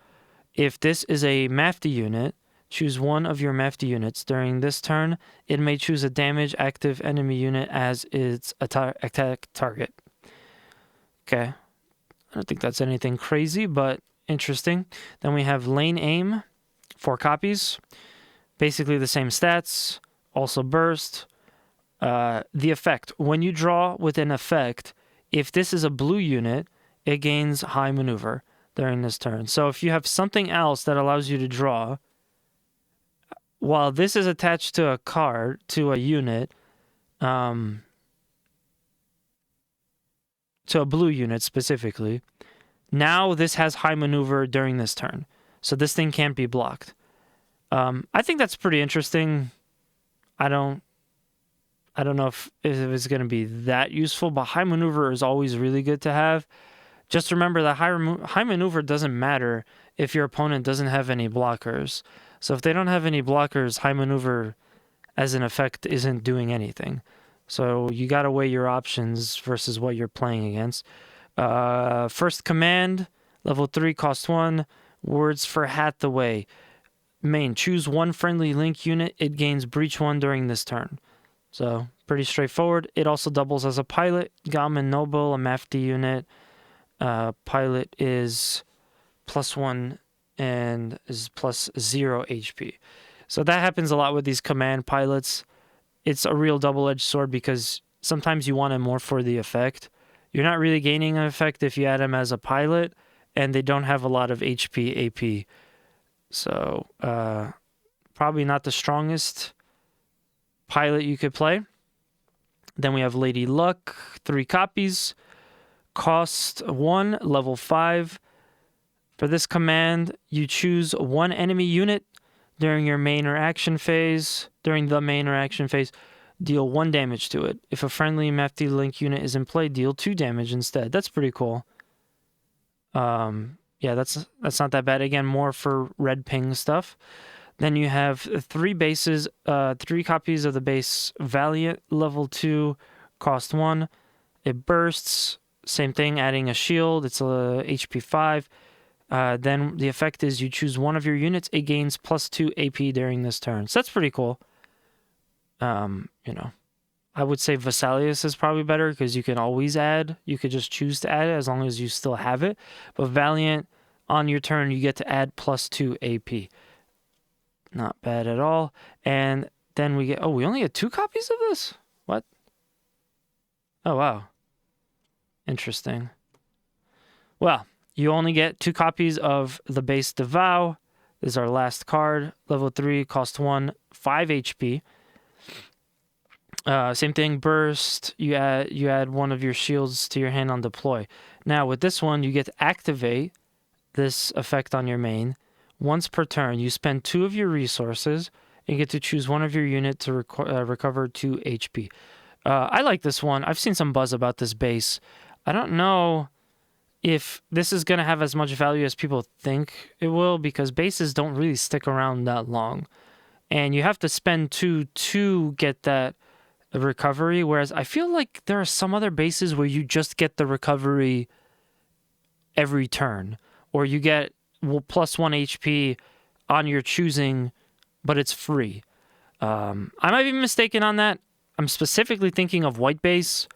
If this is a Mafty unit, choose 1 of your Mafty units. During this turn, it may choose a damage active enemy unit as its attack target. Okay. I don't think that's anything crazy, but interesting. Then we have Lane Aim, 4 copies. Basically the same stats, also burst. The effect. When you draw with an effect, if this is a blue unit, it gains high maneuver during this turn. So if you have something else that allows you to draw, while this is attached to a card, to a unit, to a blue unit specifically, now this has high maneuver during this turn. So this thing can't be blocked. I think that's pretty interesting. I don't know if it's going to be that useful, but high maneuver is always really good to have. Just remember that high maneuver doesn't matter if your opponent doesn't have any blockers. So if they don't have any blockers, high maneuver as an effect isn't doing anything. So you got to weigh your options versus what you're playing against. First command, level 3, cost 1. Words for Hathaway. Main, choose 1 friendly link unit. It gains breach 1 during this turn. So pretty straightforward. It also doubles as a pilot. Gamen Noble, a Mafty unit. Pilot is +1 and is +0 HP. So that happens a lot with these command pilots. It's a real double-edged sword because sometimes you want it more for the effect. You're not really gaining an effect if you add them as a pilot, and they don't have a lot of HP, AP. So probably not the strongest pilot you could play. Then we have Lady Luck, 3 copies. Cost 1, level 5. For this command, you choose 1 enemy unit during your main or action phase. During the main or action phase, deal 1 damage to it. If a friendly MFT Link unit is in play, deal 2 damage instead. That's pretty cool. Yeah, that's not that bad. Again, more for red ping stuff. Then you have 3 bases, 3 copies of the base Valiant, level 2, cost 1. It bursts, same thing, adding a shield. It's a HP 5. Then the effect is you choose 1 of your units. It gains +2 AP during this turn. So that's pretty cool. You know, I would say Vesalius is probably better because you can always add. You could just choose to add it as long as you still have it. But Valiant, on your turn, you get to add +2 AP. Not bad at all. And then we get... Oh, we only get 2 copies of this? What? Oh, wow. Interesting. Well, you only get 2 copies of the base Devow. This is our last card. Level 3, cost 1, 5 HP. Same thing, burst. You add 1 of your shields to your hand on deploy. Now, with this one, you get to activate this effect on your main. Once per turn, you spend 2 of your resources and get to choose 1 of your unit to recover 2 HP. I like this one. I've seen some buzz about this base. I don't know if this is going to have as much value as people think it will, because bases don't really stick around that long. And you have to spend 2 to get that recovery, whereas I feel like there are some other bases where you just get the recovery every turn, or you get +1 HP on your choosing, but it's free. I might be mistaken on that. I'm specifically thinking of white base.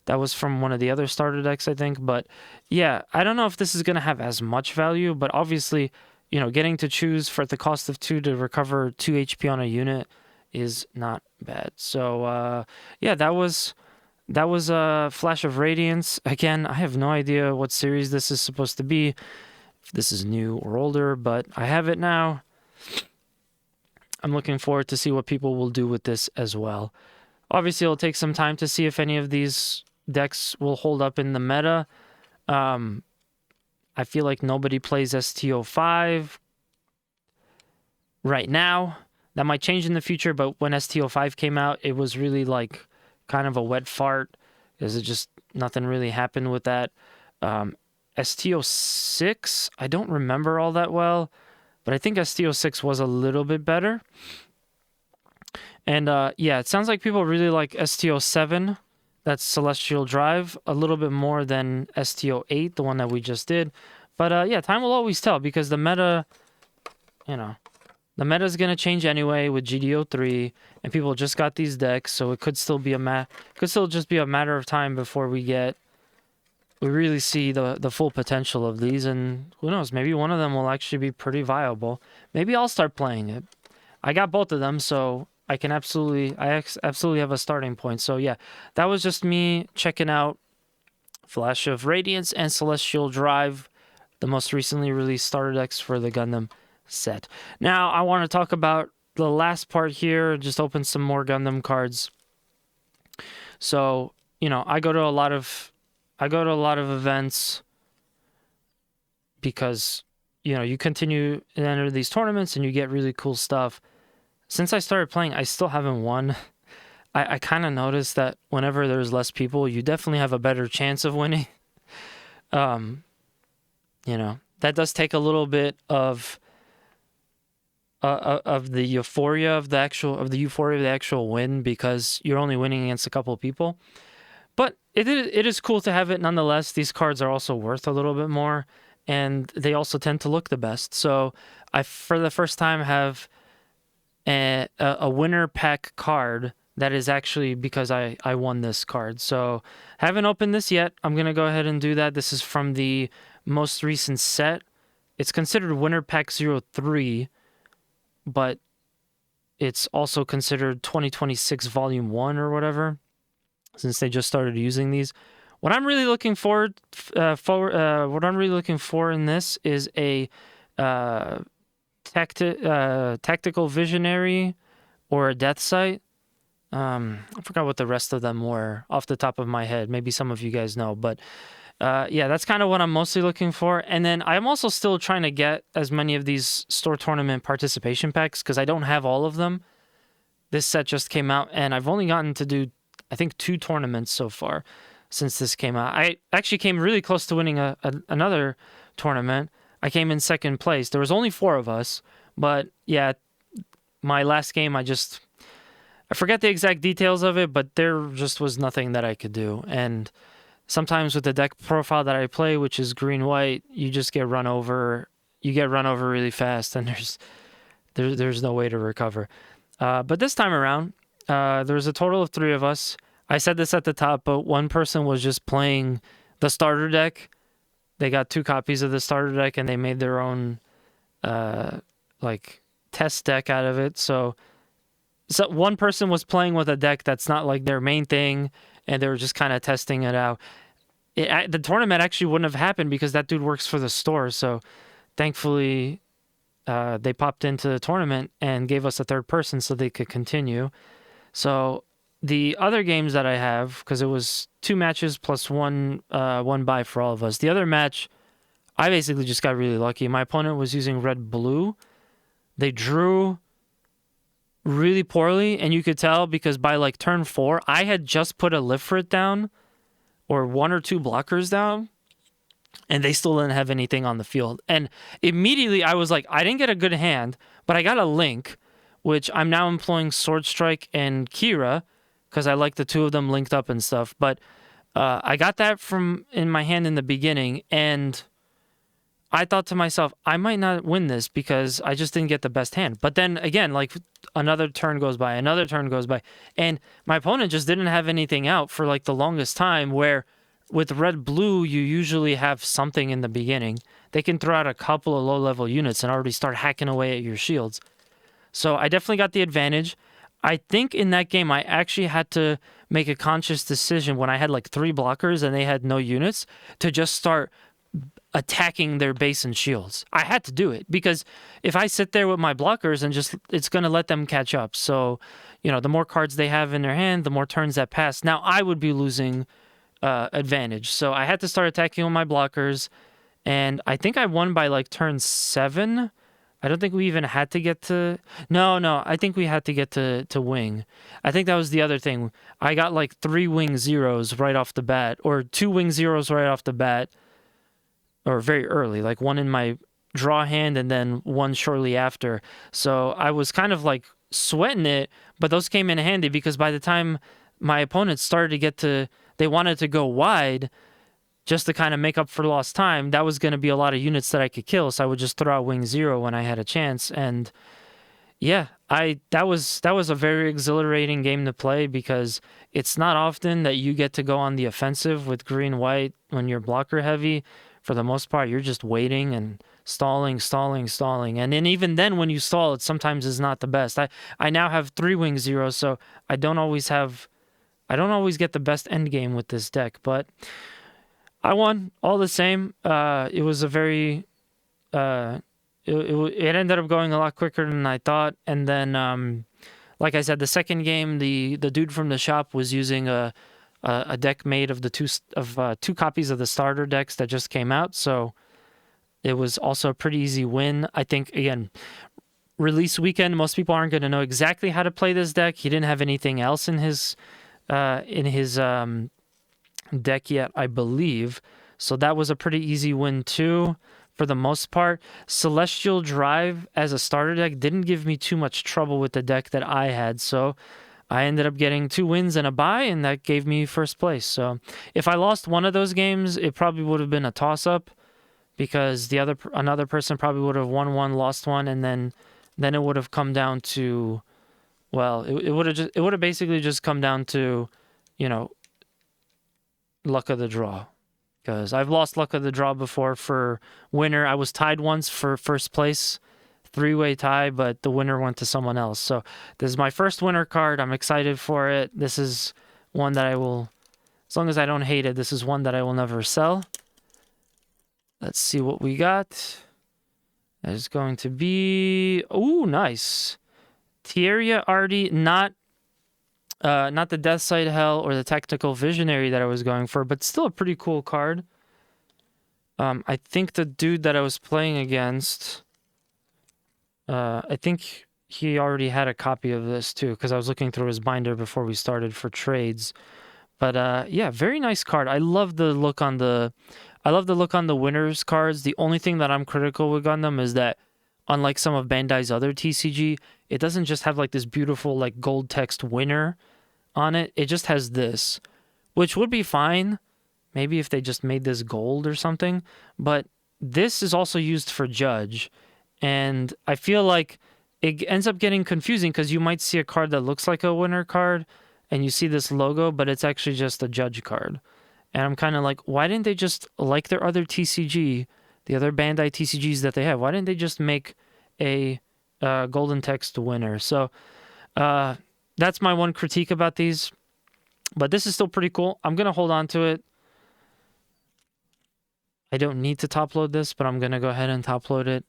That was from one of the other starter decks, I think. But yeah, I don't know if this is going to have as much value, but obviously, you know, getting to choose for the cost of 2 to recover 2 HP on a unit is not bad. So yeah, that was a Flash of Radiance. Again, I have no idea what series this is supposed to be, if this is new or older, but I have it now. I'm looking forward to see what people will do with this as well. Obviously, it'll take some time to see if any of these decks will hold up in the meta. I feel like nobody plays ST05 right now. That might change in the future, but when ST05 came out, it was really like kind of a wet fart, because it just, nothing really happened with that. ST06, I don't remember all that well, but I think ST06 was a little bit better. And yeah, it sounds like people really like ST07, that's Celestial Drive, a little bit more than ST08, the one that we just did. But yeah, time will always tell, because the meta, you know, the meta is going to change anyway with GDO3, and people just got these decks, so it could still be just be a matter of time before we really see the full potential of these. And who knows, maybe one of them will actually be pretty viable. Maybe I'll start playing it. I got both of them, so I absolutely have a starting point. So yeah, that was just me checking out Flash of Radiance and Celestial Drive, the most recently released starter decks for the Gundam set. Now I want to talk about the last part here, just open some more Gundam cards. So, you know, I go to a lot of events because, you know, you continue to enter these tournaments and you get really cool stuff. Since I started playing, I still haven't won. I kind of noticed that whenever there's less people, you definitely have a better chance of winning. You know, that does take a little bit of the euphoria of the actual win, because you're only winning against a couple of people. But it is cool to have it nonetheless. These cards are also worth a little bit more, and they also tend to look the best. So I, for the first time, have a winner pack card that is actually because I won this card. So haven't opened this yet. I'm going to go ahead and do that. This is from the most recent set. It's considered winner pack 03, but it's also considered 2026 volume 1 or whatever, since they just started using these. What I'm really looking for in this is a tactical visionary or a death sight. I forgot what the rest of them were off the top of my head. Maybe some of you guys know, but yeah, that's kind of what I'm mostly looking for. And then I'm also still trying to get as many of these store tournament participation packs because I don't have all of them. This set just came out, and I've only gotten to do, I think, 2 tournaments so far since this came out. I actually came really close to winning another tournament. I came in second place. There was only 4 of us, but yeah, my last game, I forget the exact details of it, but there just was nothing that I could do. And sometimes with the deck profile that I play, which is green-white, you just get run over. You get run over really fast, and there's no way to recover. But this time around, there was a total of 3 of us. I said this at the top, but one person was just playing the starter deck. They got 2 copies of the starter deck, and they made their own like test deck out of it. So one person was playing with a deck that's not like their main thing, and they were just kind of testing it out. The tournament actually wouldn't have happened because that dude works for the store. So thankfully, they popped into the tournament and gave us a 3rd person so they could continue. So the other games that I have, because it was 2 matches plus one bye for all of us. The other match, I basically just got really lucky. My opponent was using red-blue. They drew really poorly, and you could tell because by like turn 4, I had just put a Lifrit down or 1 or 2 blockers down, and they still didn't have anything on the field. And immediately I was like, I didn't get a good hand, but I got a Link, which I'm now employing Sword Strike and Kira because I like the 2 of them linked up and stuff. But I got that from in my hand in the beginning, and I thought to myself, I might not win this because I just didn't get the best hand. But then again, like another turn goes by, another turn goes by, and my opponent just didn't have anything out for like the longest time, where with red-blue, you usually have something in the beginning. They can throw out a couple of low-level units and already start hacking away at your shields. So I definitely got the advantage. I think in that game, I actually had to make a conscious decision when I had like 3 blockers and they had no units to just start attacking their base and shields. I had to do it because if I sit there with my blockers and just, it's going to let them catch up. So, the more cards they have in their hand, the more turns that pass. Now I would be losing advantage. So I had to start attacking with my blockers, and I think I won by like turn 7. I don't think we even had to get to... No, I think we had to get to wing. I think that was the other thing. I got like 3 wing zeros right off the bat, or 2 wing zeros right off the bat, or very early, like 1 in my draw hand and then 1 shortly after. So I was kind of like sweating it, but those came in handy because by the time my opponents started to get to... They wanted to go wide just to kind of make up for lost time. That was going to be a lot of units that I could kill, so I would just throw out wing 0 when I had a chance. And yeah, that was a very exhilarating game to play because it's not often that you get to go on the offensive with green-white when you're blocker heavy. For the most part, you're just waiting and stalling. And then even then, when you stall, it sometimes is not the best. I now have 3 wing zeros, so I don't always get the best end game with this deck, but I won all the same. It was a very... It ended up going a lot quicker than I thought. And then, like I said, the second game, the dude from the shop was using a deck made of 2 copies of the starter decks that just came out. So it was also a pretty easy win. I think, again, release weekend, most people aren't going to know exactly how to play this deck. He didn't have anything else in his deck yet, I believe. So that was a pretty easy win too, for the most part. Celestial Drive as a starter deck didn't give me too much trouble with the deck that I had, so I ended up getting 2 wins and a bye, and that gave me first place. So if I lost one of those games, it probably would have been a toss-up because another person probably would have won 1, lost 1, and then it would have come down to, well, it would have basically just come down to, luck of the draw. Because I've lost luck of the draw before for winner. I was tied once for first place, 3-way tie, but the winner went to someone else. So this is my first winner card. I'm excited for it. This is one that I will, as long as I don't hate it, this is one that I will never sell. Let's see what we got. That is going to be... Ooh, nice. Tierra Artie, not Not the Death Sight Hell or the Tactical Visionary that I was going for, but still a pretty cool card. I think the dude that I was playing against, I think he already had a copy of this too, because I was looking through his binder before we started for trades. But yeah, very nice card. I love the look on the winners cards. The only thing that I'm critical with Gundam is that, unlike some of Bandai's other TCG, it doesn't just have like this beautiful like gold text winner on it. It just has this, which would be fine, maybe if they just made this gold or something. But this is also used for judge, and I feel like it ends up getting confusing because you might see a card that looks like a winner card, and you see this logo, but it's actually just a judge card. And I'm kind of like, why didn't they just, like their other TCG, the other Bandai TCGs that they have, why didn't they just make a golden text winner? So that's my one critique about these. But this is still pretty cool. I'm going to hold on to it. I don't need to top load this, but I'm going to go ahead and top load it.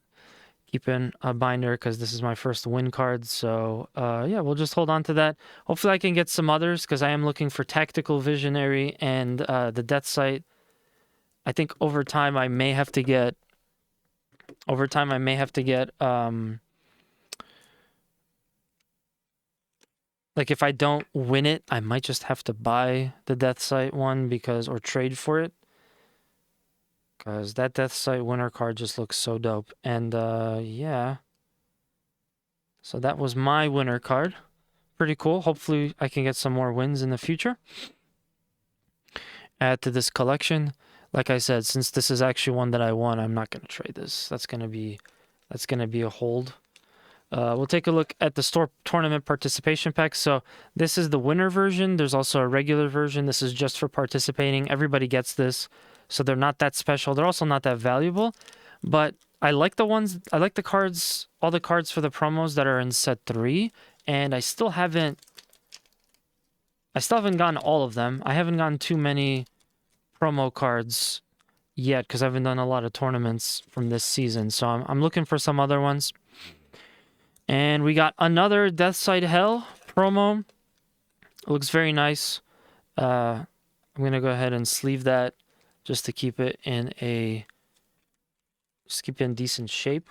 Keep in a binder because this is my first win card. So yeah, we'll just hold on to that. Hopefully I can get some others because I am looking for Tactical Visionary and the Death Sight. I think over time I may have to get like if I don't win it, I might just have to buy the Death Sight one or trade for it. Because that Death Sight winner card just looks so dope. And yeah. So that was my winner card. Pretty cool. Hopefully I can get some more wins in the future. Add to this collection. Like I said, since this is actually one that I won, I'm not going to trade this. That's going to be a hold. We'll take a look at the store tournament participation pack. So this is the winner version. There's also a regular version. This is just for participating. Everybody gets this. So they're not that special. They're also not that valuable. But I like the cards, all the cards for the promos that are in set 3. And I still haven't gotten all of them. I haven't gotten too many promo cards yet because I haven't done a lot of tournaments from this season. So I'm looking for some other ones. And we got another Death Sight Hell promo. It looks very nice. I'm going to go ahead and sleeve that just to keep it in decent shape.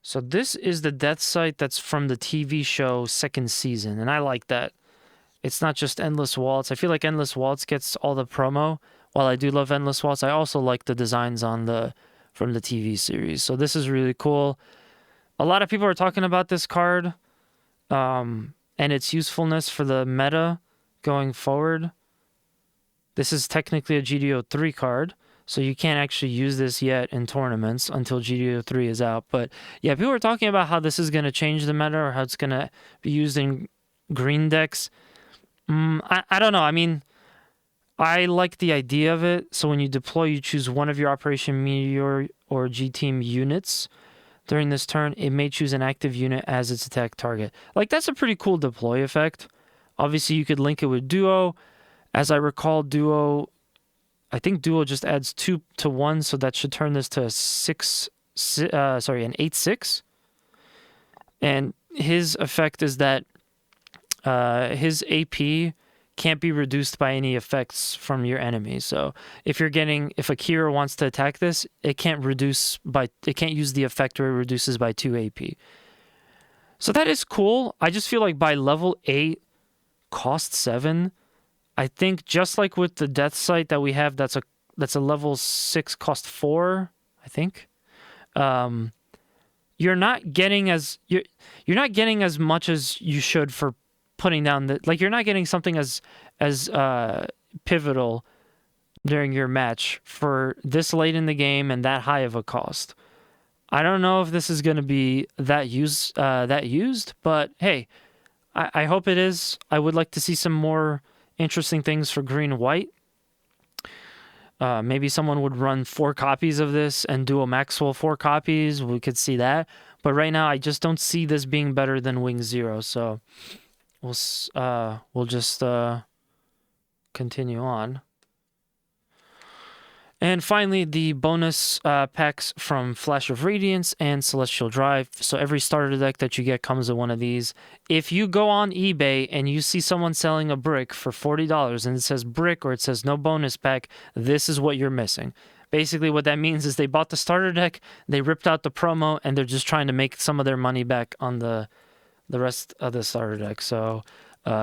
So this is the Death Sight that's from the TV show second season, and I like that. It's not just Endless Waltz. I feel like Endless Waltz gets all the promo. While I do love Endless Waltz, I also like the designs from the TV series. So this is really cool. A lot of people are talking about this card and its usefulness for the meta going forward. This is technically a GDO3 card, so you can't actually use this yet in tournaments until GDO3 is out. But yeah, people are talking about how this is going to change the meta or how it's going to be used in green decks. I don't know. I mean, I like the idea of it. So when you deploy, you choose one of your Operation Meteor or G-Team units. During this turn, it may choose an active unit as its attack target. Like, that's a pretty cool deploy effect. Obviously, you could link it with Duo. As I recall, I think Duo just adds 2 to 1, so that should turn this to an 8/6. And his effect is that his AP can't be reduced by any effects from your enemy. So if Akira wants to attack this, it can't use the effect where it reduces by 2 AP. So that is cool. I just feel like by level 8, cost 7, I think just like with the Death Sight that we have, that's a level 6 cost 4, I think. You're not getting as much as you should for putting down you're not getting something as pivotal during your match for this late in the game and that high of a cost. I don't know if this is going to be that used, but hey, I hope it is. I would like to see some more interesting things for green-white. Maybe someone would run 4 copies of this and do a Maxwell 4 copies. We could see that. But right now, I just don't see this being better than Wing Zero. So we'll just continue on. And finally, the bonus packs from Flash of Radiance and Celestial Drive. So every starter deck that you get comes with one of these. If you go on eBay and you see someone selling a brick for $40 and it says brick or it says no bonus pack, this is what you're missing. Basically, what that means is they bought the starter deck, they ripped out the promo, and they're just trying to make some of their money back on the rest of the starter deck. So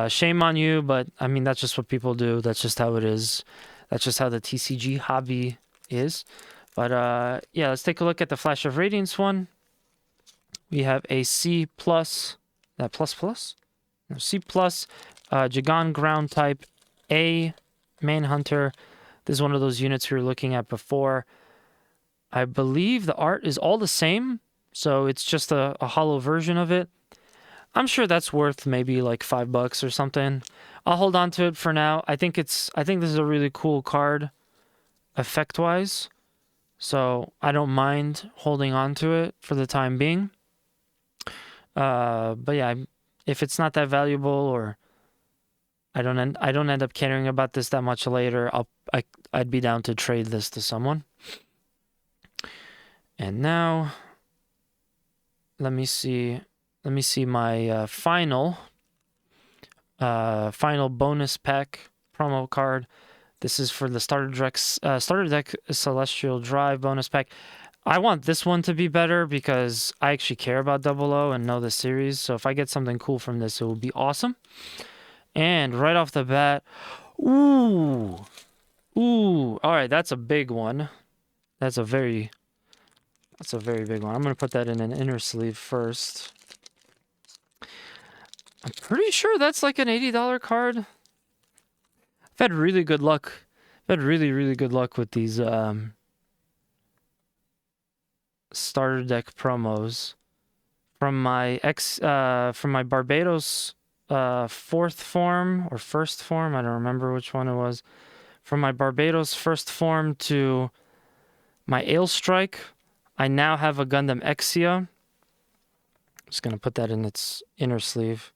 shame on you, but I mean, that's just what people do. That's just how it is. That's just how the TCG hobby is. But yeah, let's take a look at the Flash of Radiance one. We have a C+, that plus plus? No, C+, Jagan ground type, A, Manhunter. This is one of those units we were looking at before. I believe the art is all the same, so it's just a hollow version of it. I'm sure that's worth maybe like $5 or something. I'll hold on to it for now. I think this is a really cool card, effect-wise. So I don't mind holding on to it for the time being. But yeah, if it's not that valuable or I don't end up caring about this that much later, I'd be down to trade this to someone. And now let me see my final bonus pack promo card. This is for the starter deck Celestial Drive bonus pack. I want this one to be better because I actually care about 00 and know the series. So if I get something cool from this, it will be awesome. And right off the bat, ooh, all right, that's a big one. That's a very big one. I'm gonna put that in an inner sleeve first. I'm pretty sure that's like an $80 card. I've had really good luck. I've had really good luck with these starter deck promos from my Barbados fourth form or first form. I don't remember which one it was. From my Barbados first form to my Ale Strike, I now have a Gundam Exia. Just gonna put that in its inner sleeve.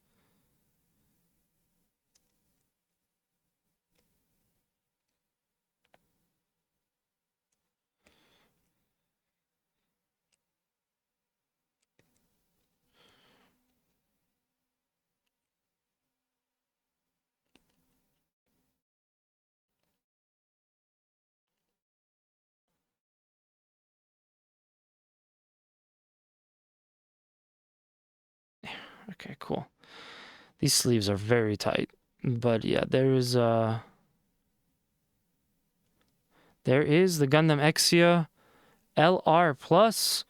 Okay, cool. These sleeves are very tight. But yeah, there is the Gundam Exia LR Plus.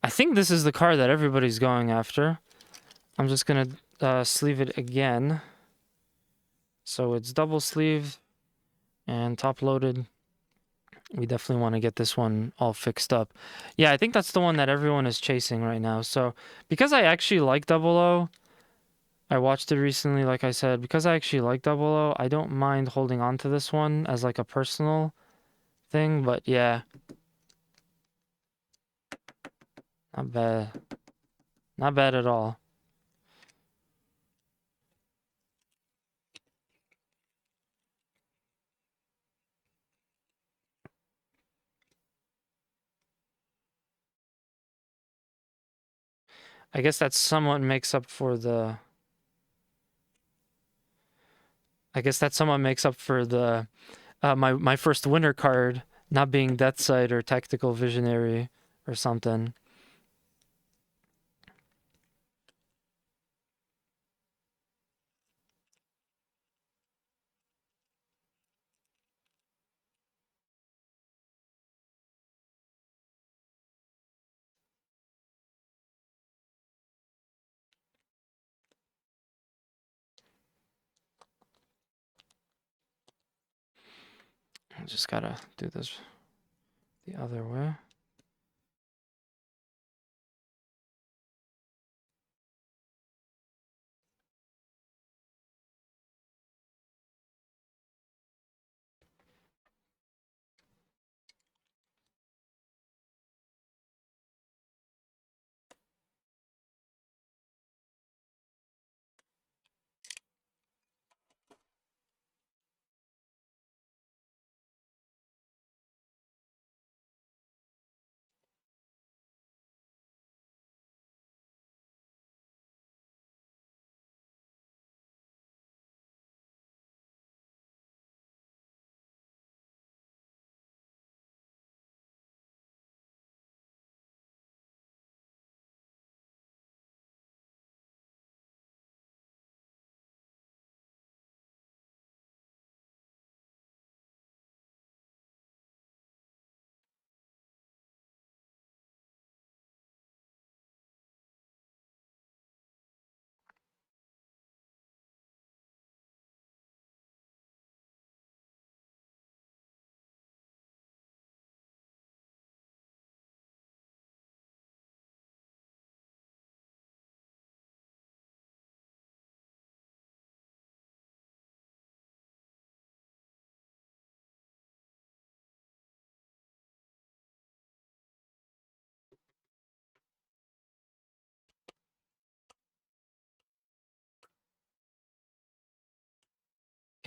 I think this is the card that everybody's going after. I'm just gonna sleeve it again. So it's double sleeve and top loaded. We definitely want to get this one all fixed up. Yeah, I think that's the one that everyone is chasing right now. So because I actually like 00, I watched it recently, like I said. Because I actually like 00, I don't mind holding on to this one as like a personal thing. But yeah, not bad. Not bad at all. I guess that somewhat makes up for the... my first winner card not being Death Sight or Tactical Visionary or something. I just gotta do this the other way.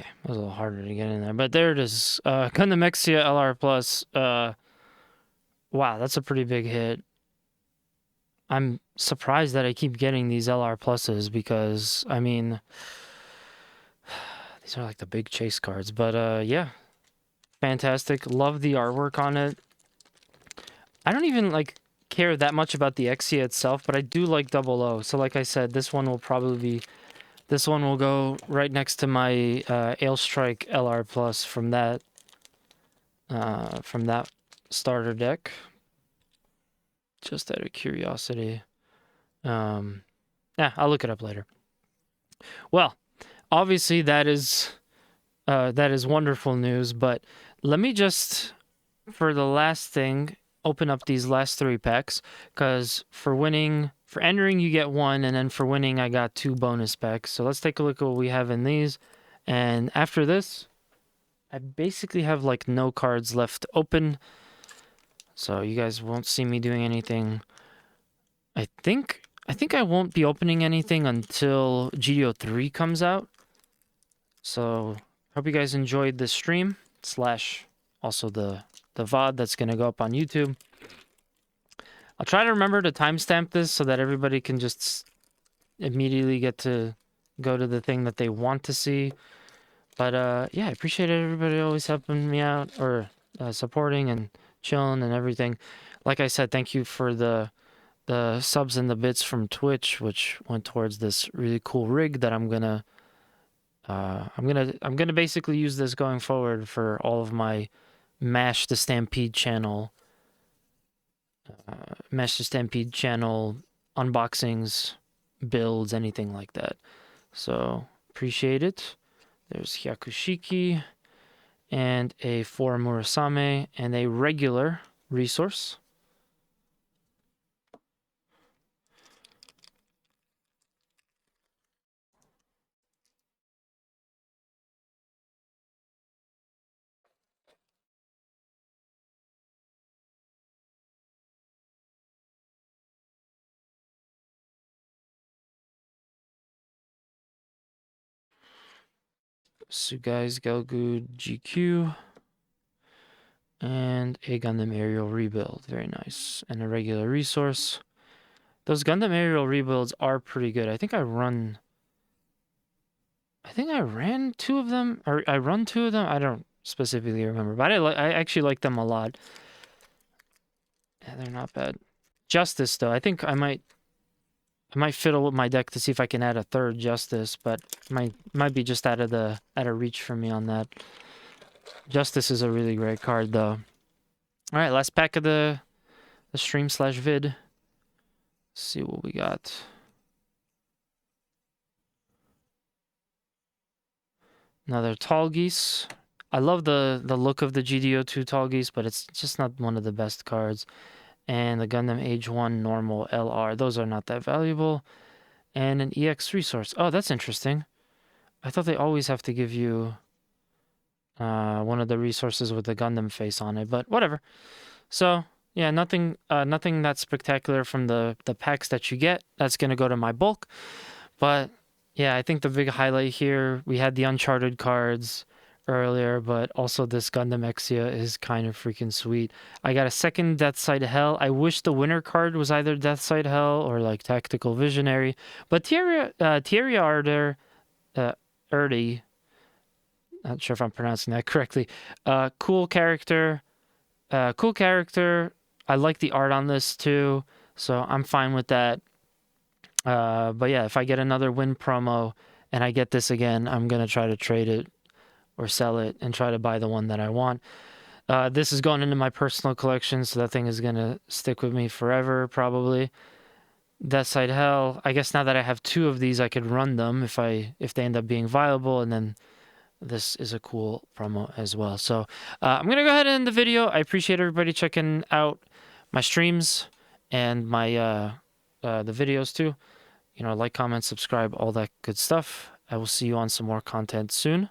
Okay, that was a little harder to get in there, but there it is. Gundam Exia LR Plus. Wow, that's a pretty big hit. I'm surprised that I keep getting these LR Pluses because, I mean, these are like the big chase cards. But yeah, fantastic. Love the artwork on it. I don't even like care that much about the Exia itself, but I do like Double O. So like I said, this one will probably be, this one will go right next to my Ailstrike LR Plus from that starter deck. Just out of curiosity. Yeah, I'll look it up later. Well, obviously that is wonderful news, but let me just, for the last thing, open up these last 3 packs, because for entering you get 1, and then for winning I got 2 bonus packs. So let's take a look at what we have in these, and after this I basically have like no cards left open, so you guys won't see me doing anything. I think I won't be opening anything until GDO 3 comes out. So hope you guys enjoyed the stream / also the VOD that's going to go up on YouTube. I'll try to remember to timestamp this so that everybody can just immediately get to go to the thing that they want to see. But yeah, I appreciate everybody always helping me out, or supporting and chilling and everything. Like I said, thank you for the subs and the bits from Twitch, which went towards this really cool rig that I'm gonna basically use this going forward for all of my Mash the Stampede channel unboxings, builds, anything like that. So appreciate it. There's Hyakushiki and a 4 Murasame and a regular resource. Sugai's Gelgood GQ. And a Gundam Aerial rebuild. Very nice. And a regular resource. Those Gundam Aerial rebuilds are pretty good. I think I ran 2 of them, or I run 2 of them. I don't specifically remember, but I actually like them a lot. Yeah, they're not bad. Justice, though, I think I might fiddle with my deck to see if I can add a 3rd Justice, but might be just out of reach for me on that. Justice is a really great card, though. All right, last pack of the stream / vid. Let's see what we got. Another Tall Geese. I love the look of the GDO2 Tall Geese, but it's just not one of the best cards. And the Gundam Age 1 normal LR. Those are not that valuable. And an EX resource. Oh, that's interesting. I thought they always have to give you one of the resources with the Gundam face on it, but whatever. So yeah, nothing that spectacular from the packs that you get. That's gonna go to my bulk. But yeah, I think the big highlight here, we had the Uncharted cards earlier, but also this Gundam Exia is kind of freaking sweet. I got a second Deathside Hell. I wish the winner card was either Deathside Hell or like Tactical Visionary, but Thierry Arder, Erdi, not sure if I'm pronouncing that correctly. Cool character. I like the art on this too, so I'm fine with that. But yeah, if I get another win promo and I get this again, I'm gonna try to trade it or sell it and try to buy the one that I want. This is going into my personal collection, so that thing is gonna stick with me forever, probably. Deathside Hell. I guess now that I have 2 of these, I could run them if they end up being viable, and then this is a cool promo as well. So I'm gonna go ahead and end the video. I appreciate everybody checking out my streams and my the videos too. You know, like, comment, subscribe, all that good stuff. I will see you on some more content soon.